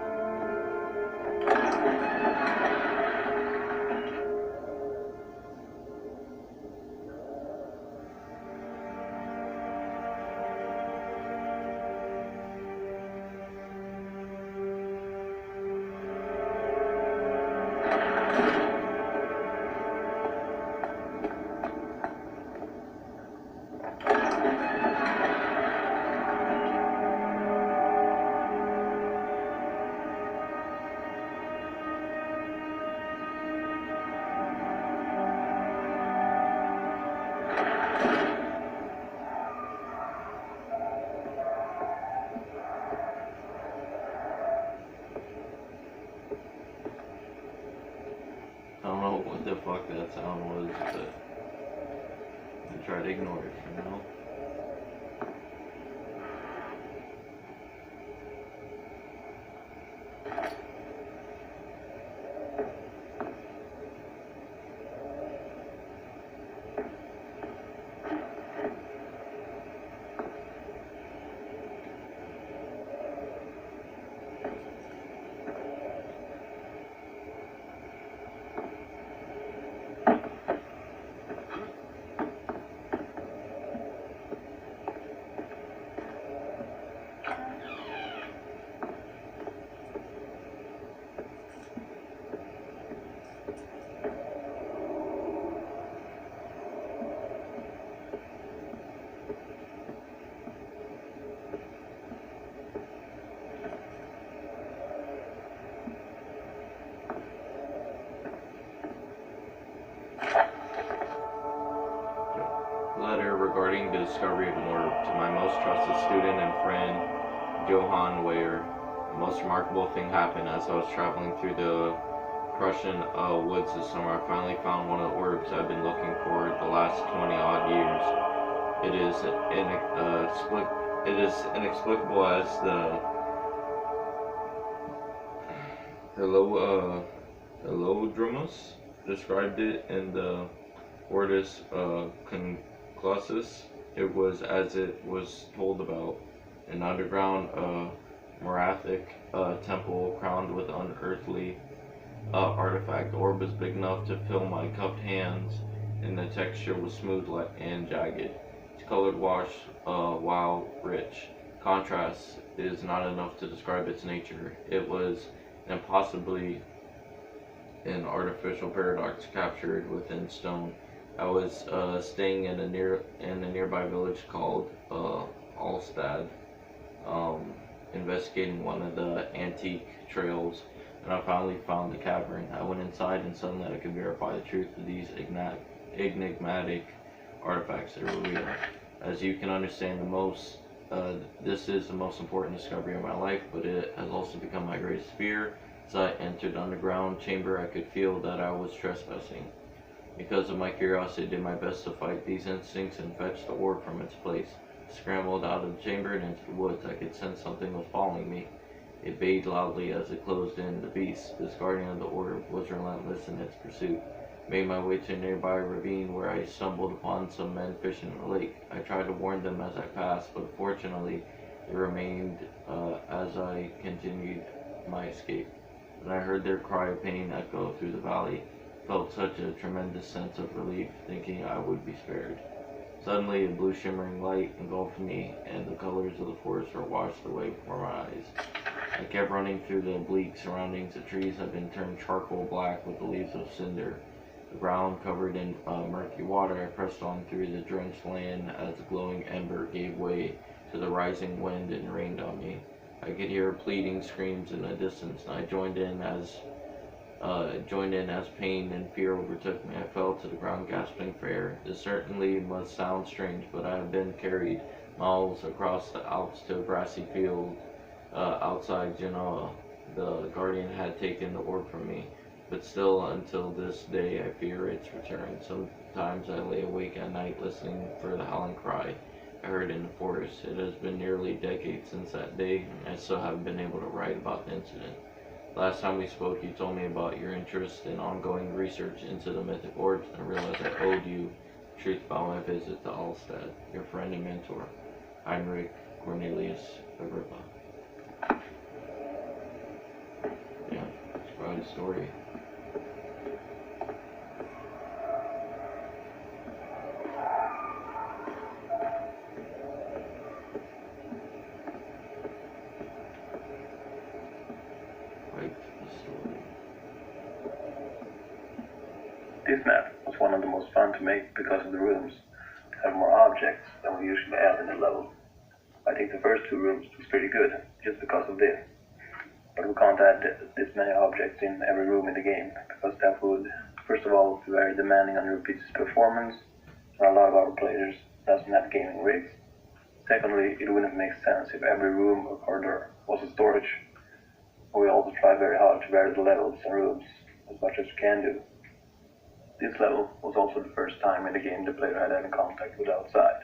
the fuck that sound was, but I tried to ignore it for now. Letter regarding the discovery of an orb to my most trusted student and friend, Johann Weyer. The most remarkable thing happened as I was traveling through the Prussian woods this summer. I finally found one of the orbs I've been looking for the last 20 odd years. It is inexplicable as the Helodromus described it in the Ortus Conclusus. It was as it was told about, an underground Morathic temple crowned with unearthly artifact. The orb was big enough to fill my cupped hands, and the texture was smooth and jagged. Its colored wash, while rich contrast, is not enough to describe its nature. It was impossibly an artificial paradox captured within stone. I was staying in a nearby village called Alstad, investigating one of the antique trails, and I finally found the cavern. I went inside, and suddenly I could verify the truth of these enigmatic artifacts that were real. As you can understand, this is the most important discovery of my life, but it has also become my greatest fear. As I entered the underground chamber, I could feel that I was trespassing. Because of my curiosity, I did my best to fight these instincts and fetch the orb from its place. I scrambled out of the chamber and into the woods. I could sense something was following me. It bayed loudly as it closed in. The beast, this guardian of the orb, was relentless in its pursuit. I made my way to a nearby ravine where I stumbled upon some men fishing in the lake. I tried to warn them as I passed, but fortunately they remained as I continued my escape. When I heard their cry of pain echo through the valley, I felt such a tremendous sense of relief, thinking I would be spared. Suddenly, a blue shimmering light engulfed me, and the colors of the forest were washed away before my eyes. I kept running through the bleak surroundings. The trees had been turned charcoal black with the leaves of cinder. The ground covered in murky water. I pressed on through the drenched land as the glowing ember gave way to the rising wind and rained on me. I could hear pleading screams in the distance, and I joined in as pain and fear overtook me. I fell to the ground, gasping for air. This certainly must sound strange, but I have been carried miles across the Alps to a grassy field outside Genoa. The guardian had taken the orb from me, but still, until this day, I fear its return. Sometimes I lay awake at night listening for the howling cry I heard in the forest. It has been nearly a decade since that day, and I still haven't been able to write about the incident. Last time we spoke, you told me about your interest in ongoing research into the mythic orbs, and I realized I owed you the truth about my visit to Alstad. Your friend and mentor, Heinrich Cornelius Agrippa. Yeah, it's quite a story. This map was one of the most fun to make because of the rooms. It had more objects than we usually add in a level. I think the first two rooms was pretty good, just because of this. But we can't add this many objects in every room in the game, because that would, first of all, be very demanding on your PC's performance, and a lot of our players doesn't have gaming rigs. Secondly, it wouldn't make sense if every room or corridor was a storage. We also try very hard to vary the levels and rooms as much as we can do. This level was also the first time in the game the player had any contact with outside.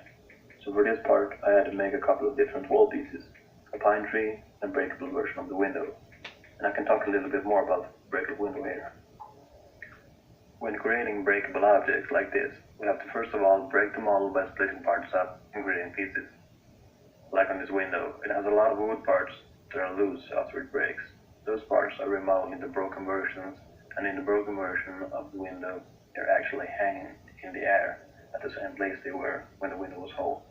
So for this part, I had to make a couple of different wall pieces, a pine tree and breakable version of the window. And I can talk a little bit more about the breakable window here. When creating breakable objects like this, we have to first of all break the model by splitting parts up and creating pieces. Like on this window, it has a lot of wood parts that are loose after it breaks. Those parts are remodeled into broken versions, and in the broken version of the window, they're actually hanging in the air at the same place they were when the window was whole.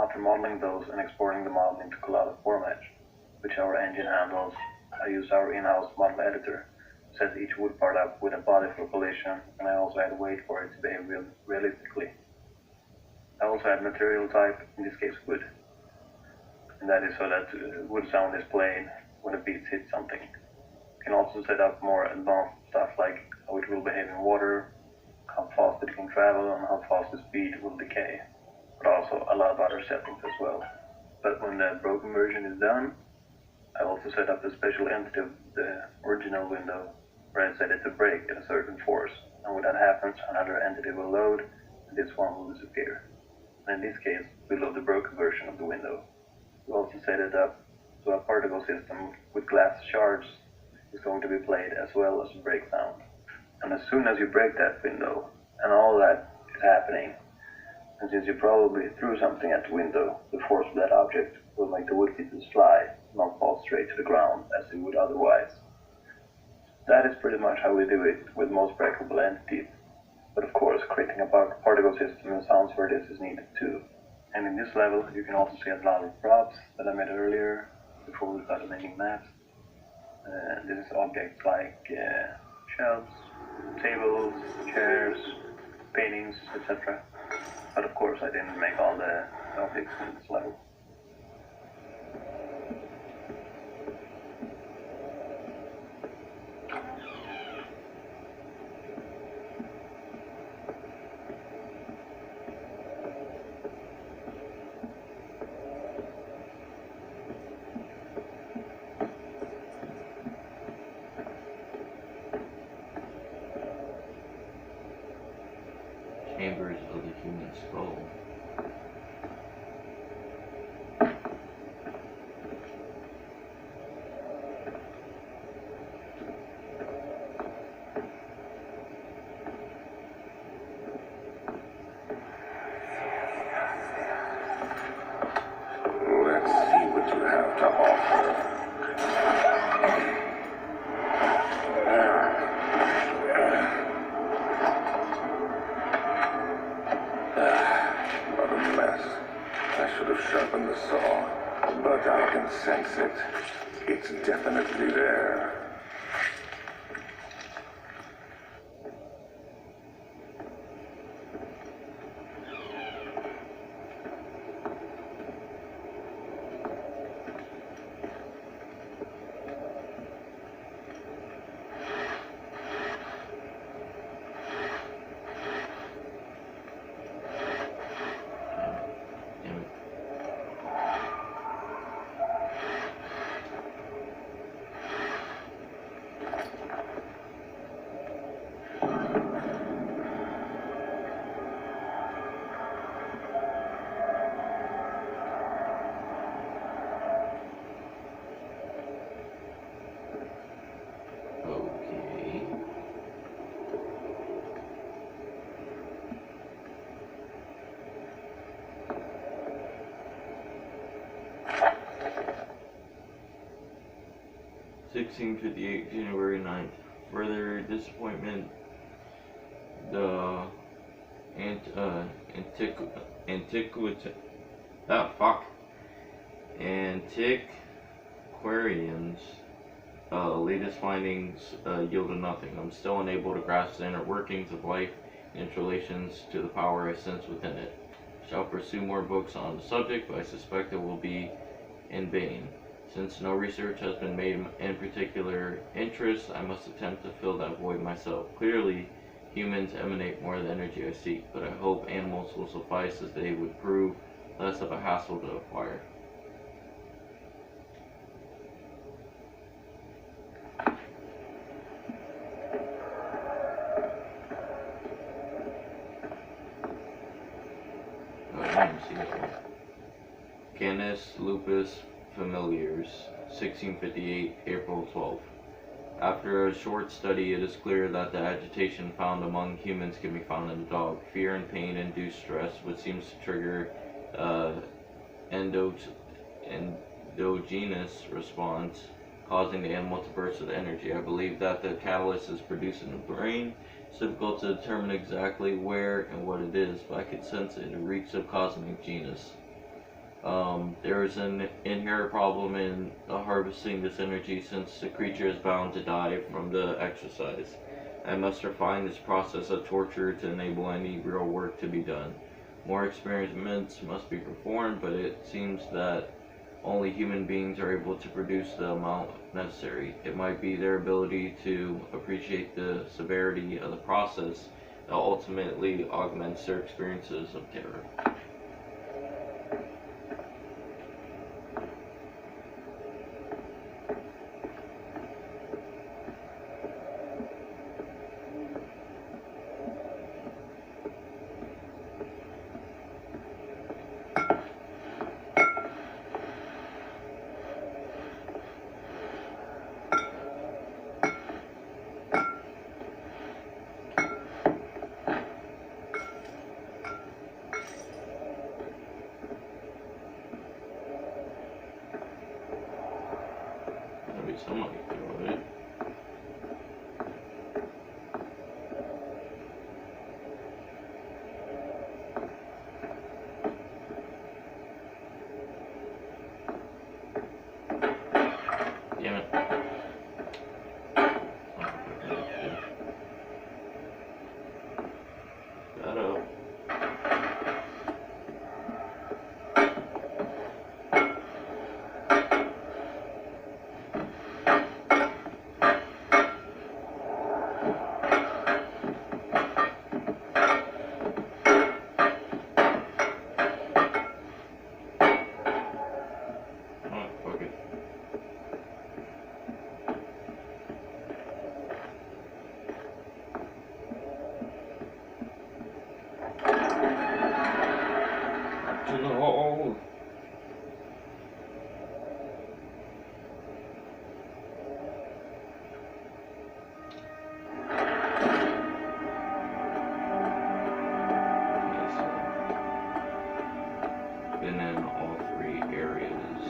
After modeling those and exporting the model into collada format, which our engine handles, I use our in-house model editor to set each wood part up with a body for collision, and I also had to wait for it to behave realistically. I also had material type, in this case wood, and that is so that wood sound is played when a piece hits something. You can also set up more advanced stuff like how it will behave in water, how fast it can travel, and how fast the speed will decay, but also a lot of other settings as well. But when the broken version is done, I also set up a special entity of the original window where I set it to break at a certain force, and when that happens, another entity will load, and this one will disappear. And in this case, we load the broken version of the window. We also set it up so a particle system with glass shards is going to be played as well as a break sound. And as soon as you break that window, and all that is happening, and since you probably threw something at the window, the force of that object will make the wood pieces fly, not fall straight to the ground as they would otherwise. That is pretty much how we do it with most breakable entities. But of course, creating a particle system and sounds for this is needed too. And in this level, you can also see a lot of props that I made earlier, before we started making maps. This is objects like shelves, tables, chairs, paintings, etc. But of course, I didn't make all the objects in this level. Chambers of the human skull. Let's see what you have to offer. What a mess. I should have sharpened the saw, but I can sense it. It's definitely there. Damn it. Okay. (1658) January 9th. Further disappointment, the antiquarians' latest findings yielded nothing. I'm still unable to grasp the inner workings of life and its relations to the power I sense within it. Shall pursue more books on the subject, but I suspect it will be in vain. Since no research has been made in particular interest, I must attempt to fill that void myself. Clearly, humans emanate more of the energy I seek, but I hope animals will suffice as they would prove less of a hassle to acquire. Canis lupus familiaris, 1658, April 12th. After a short study, it is clear that the agitation found among humans can be found in the dog. Fear and pain induce stress, which seems to trigger endogenous response, causing the animal to burst with energy. I believe that the catalyst is produced in the brain. It's difficult to determine exactly where and what it is, but I can sense it. It reeks of cosmic genus. There is an inherent problem in harvesting this energy since the creature is bound to die from the exercise. I must refine this process of torture to enable any real work to be done. More experiments must be performed, but it seems that only human beings are able to produce the amount necessary. It might be their ability to appreciate the severity of the process that ultimately augments their experiences of terror. Maybe somebody do it. Damn it. Shut up. Okay. To the hole. Been in all three areas.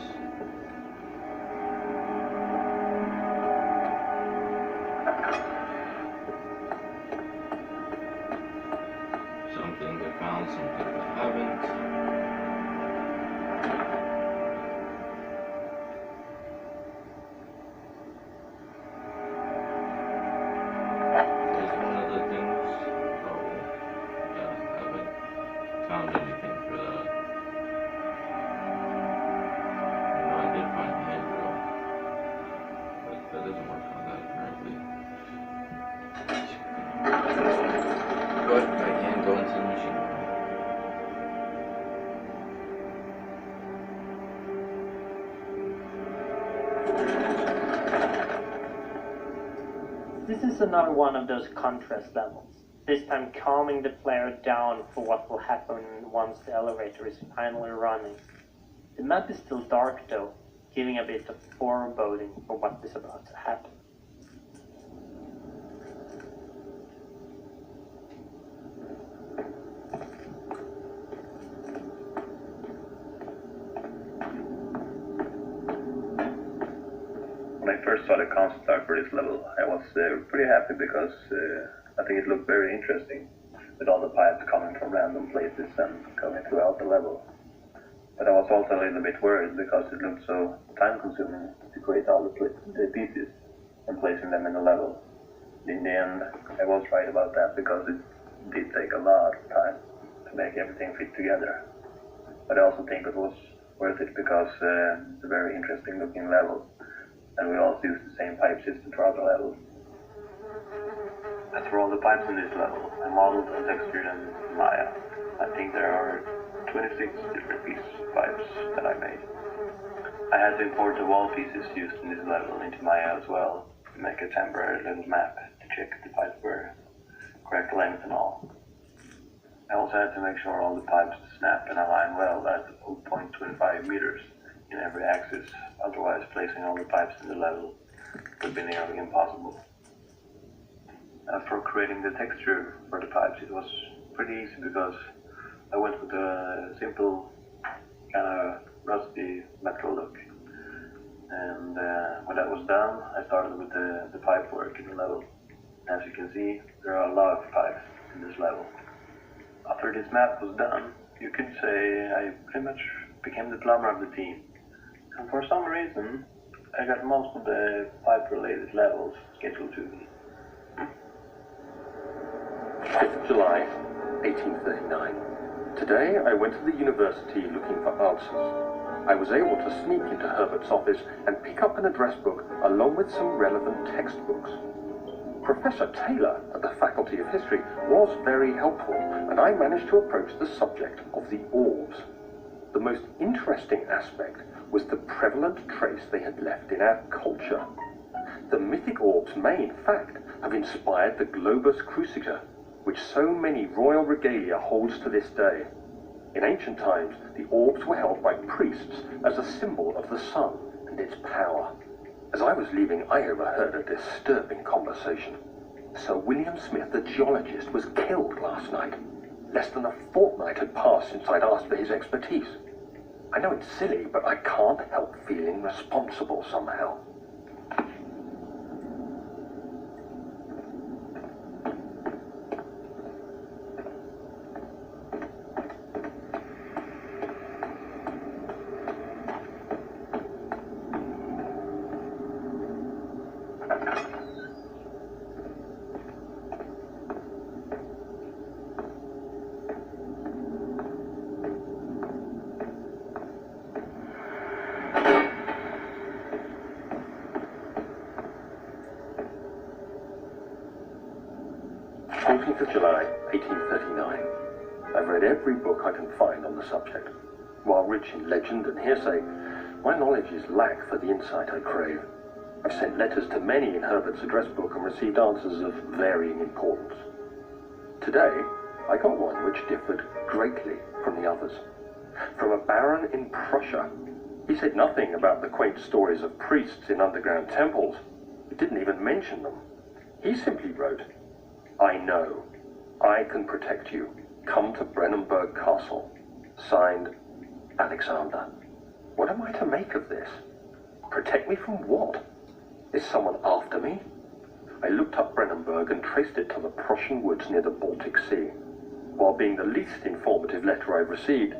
Some things I found, some things I haven't. Is one of the things. Oh, yeah, I haven't found anything for that. No, I did find the hand drill, but that doesn't work on that apparently. But I can go into the machine room. This is another one of those contrast levels, this time calming the player down for what will happen once the elevator is finally running. The map is still dark though, giving a bit of foreboding for what is about to happen. When I first saw the concept art for this level, I was pretty happy because I think it looked very interesting, with all the pipes coming from random places and going throughout the level. But I was also a little bit worried because it looked so time-consuming to create all the pieces and placing them in the level. In the end, I was right about that because it did take a lot of time to make everything fit together. But I also think it was worth it because it's a very interesting looking level. And we also use the same pipe system for other levels. As for all the pipes in this level, I modeled and textured in Maya. I think there are 26 different pieces of pipes that I made. I had to import the wall pieces used in this level into Maya as well, to make a temporary little map to check if the pipes were correct length and all. I also had to make sure all the pipes snapped and align well at 0.25 meters in every axis, otherwise placing all the pipes in the level would be nearly impossible. For creating the texture for the pipes, it was pretty easy because I went with a simple kind of rusty metal look. And when that was done, I started with the pipe work in the level. As you can see, there are a lot of pipes in this level. After this map was done, you could say I pretty much became the plumber of the team. And for some reason, I got most of the pipe-related levels scheduled to me. 5th July, 1839. Today I went to the university looking for answers. I was able to sneak into Herbert's office and pick up an address book along with some relevant textbooks. Professor Taylor at the Faculty of History was very helpful, and I managed to approach the subject of the orbs. The most interesting aspect was the prevalent trace they had left in our culture. The mythic orbs may, in fact, have inspired the globus cruciger, which so many royal regalia holds to this day. In ancient times, the orbs were held by priests as a symbol of the sun and its power. As I was leaving, I overheard a disturbing conversation. Sir William Smith, the geologist, was killed last night. Less than a fortnight had passed since I'd asked for his expertise. I know it's silly, but I can't help feeling responsible somehow. July 1839. I've read every book I can find on the subject. While rich in legend and hearsay, my knowledge is lack for the insight I crave. I've sent letters to many in Herbert's address book and received answers of varying importance. Today, I got one which differed greatly from the others. From a baron in Prussia. He said nothing about the quaint stories of priests in underground temples. He didn't even mention them. He simply wrote, "I know. I can protect you. Come to Brennenburg Castle. Signed, Alexander." What am I to make of this? Protect me from what? Is someone after me? I looked up Brennenburg and traced it to the Prussian woods near the Baltic Sea. While being the least informative letter I've received,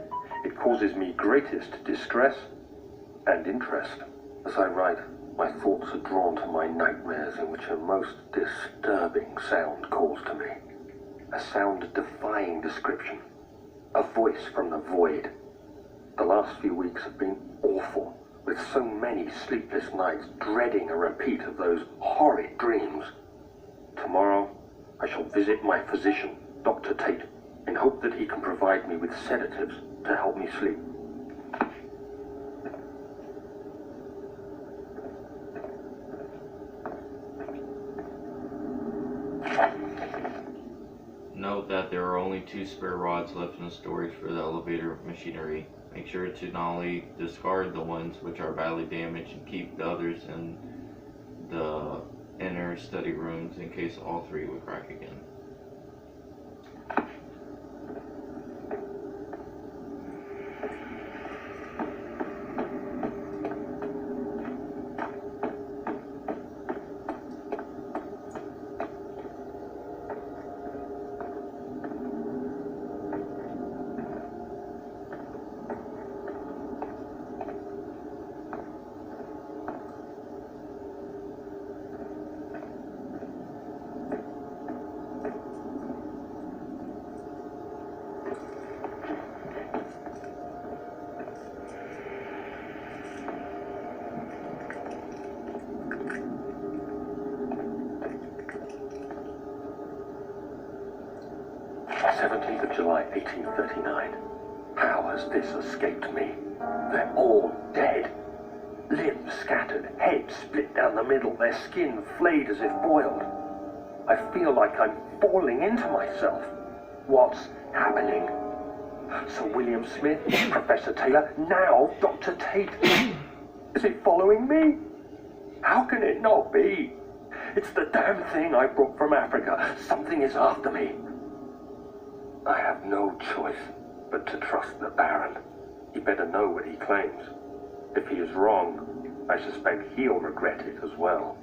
it causes me greatest distress and interest. As I write, my thoughts are drawn to my nightmares in which a most disturbing sound calls to me. A sound defying description. A voice from the void. The last few weeks have been awful, with so many sleepless nights dreading a repeat of those horrid dreams. Tomorrow, I shall visit my physician, Dr. Tate, in hope that he can provide me with sedatives to help me sleep. Note that there are only 2 spare rods left in the storage for the elevator machinery. Make sure to not only discard the ones which are badly damaged and keep the others in the inner study rooms in case all 3 would crack again. July 1839. How has this escaped me? They're all dead. Limbs scattered, heads split down the middle, their skin flayed as if boiled. I feel like I'm falling into myself. What's happening? Sir William Smith, Professor Taylor, now Dr. Tate. Is it following me? How can it not be? It's the damn thing I brought from Africa. Something is after me. I have no choice but to trust the Baron. He better know what he claims. If he is wrong, I suspect he'll regret it as well.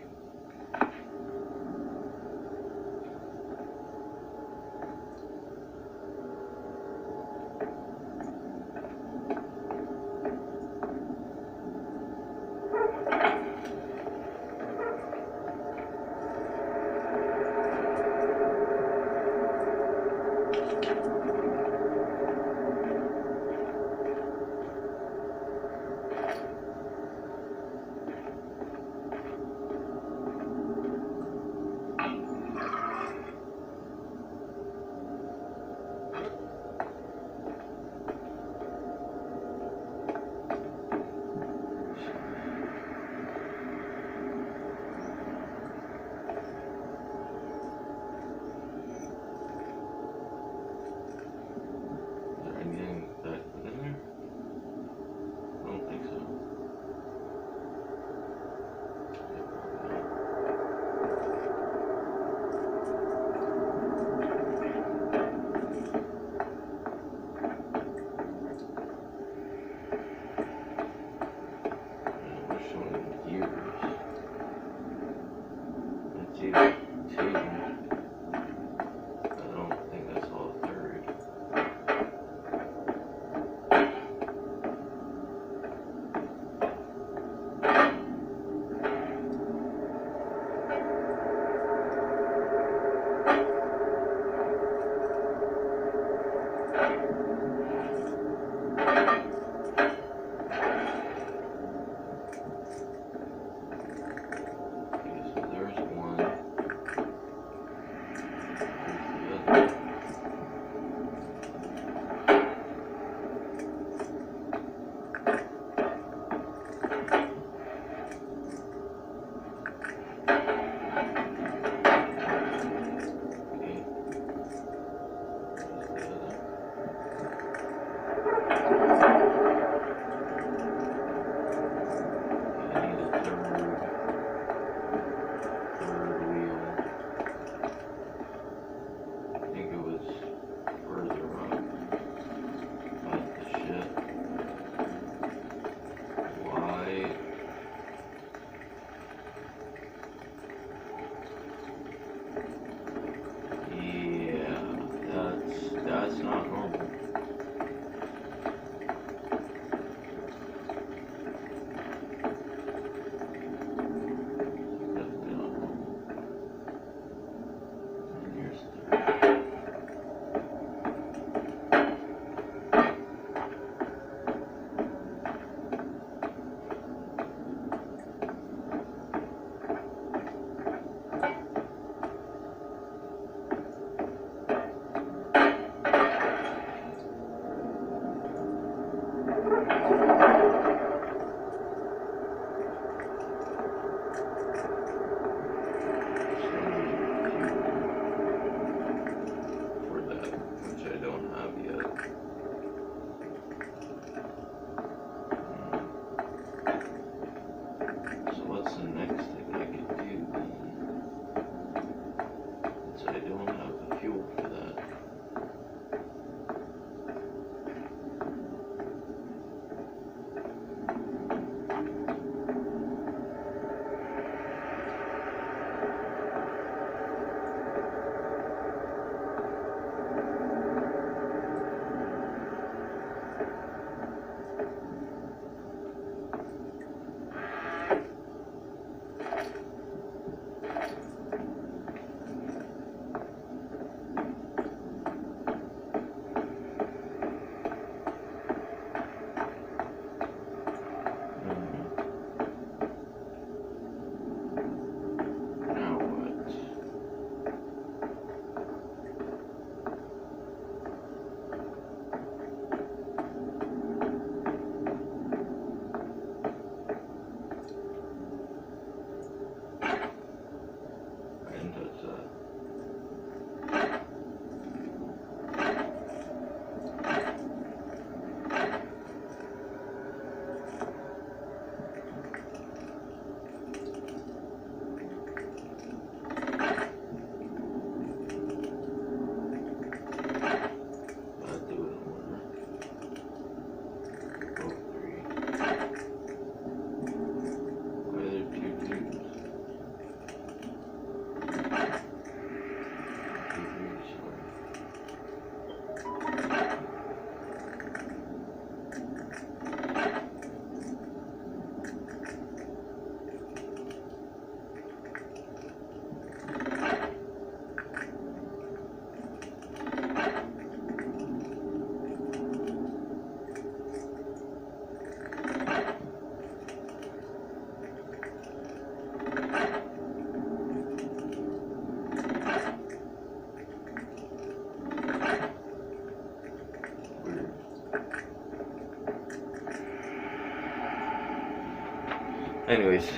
Anyways,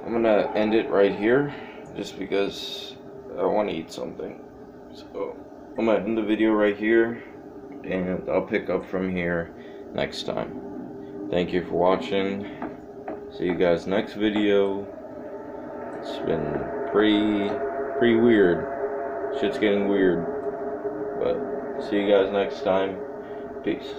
I'm gonna end it right here just because I want to eat something. So I'm gonna end the video right here, and I'll pick up from here next time. Thank you for watching. See you guys next video. It's been pretty weird. Shit's getting weird. But see you guys next time. Peace.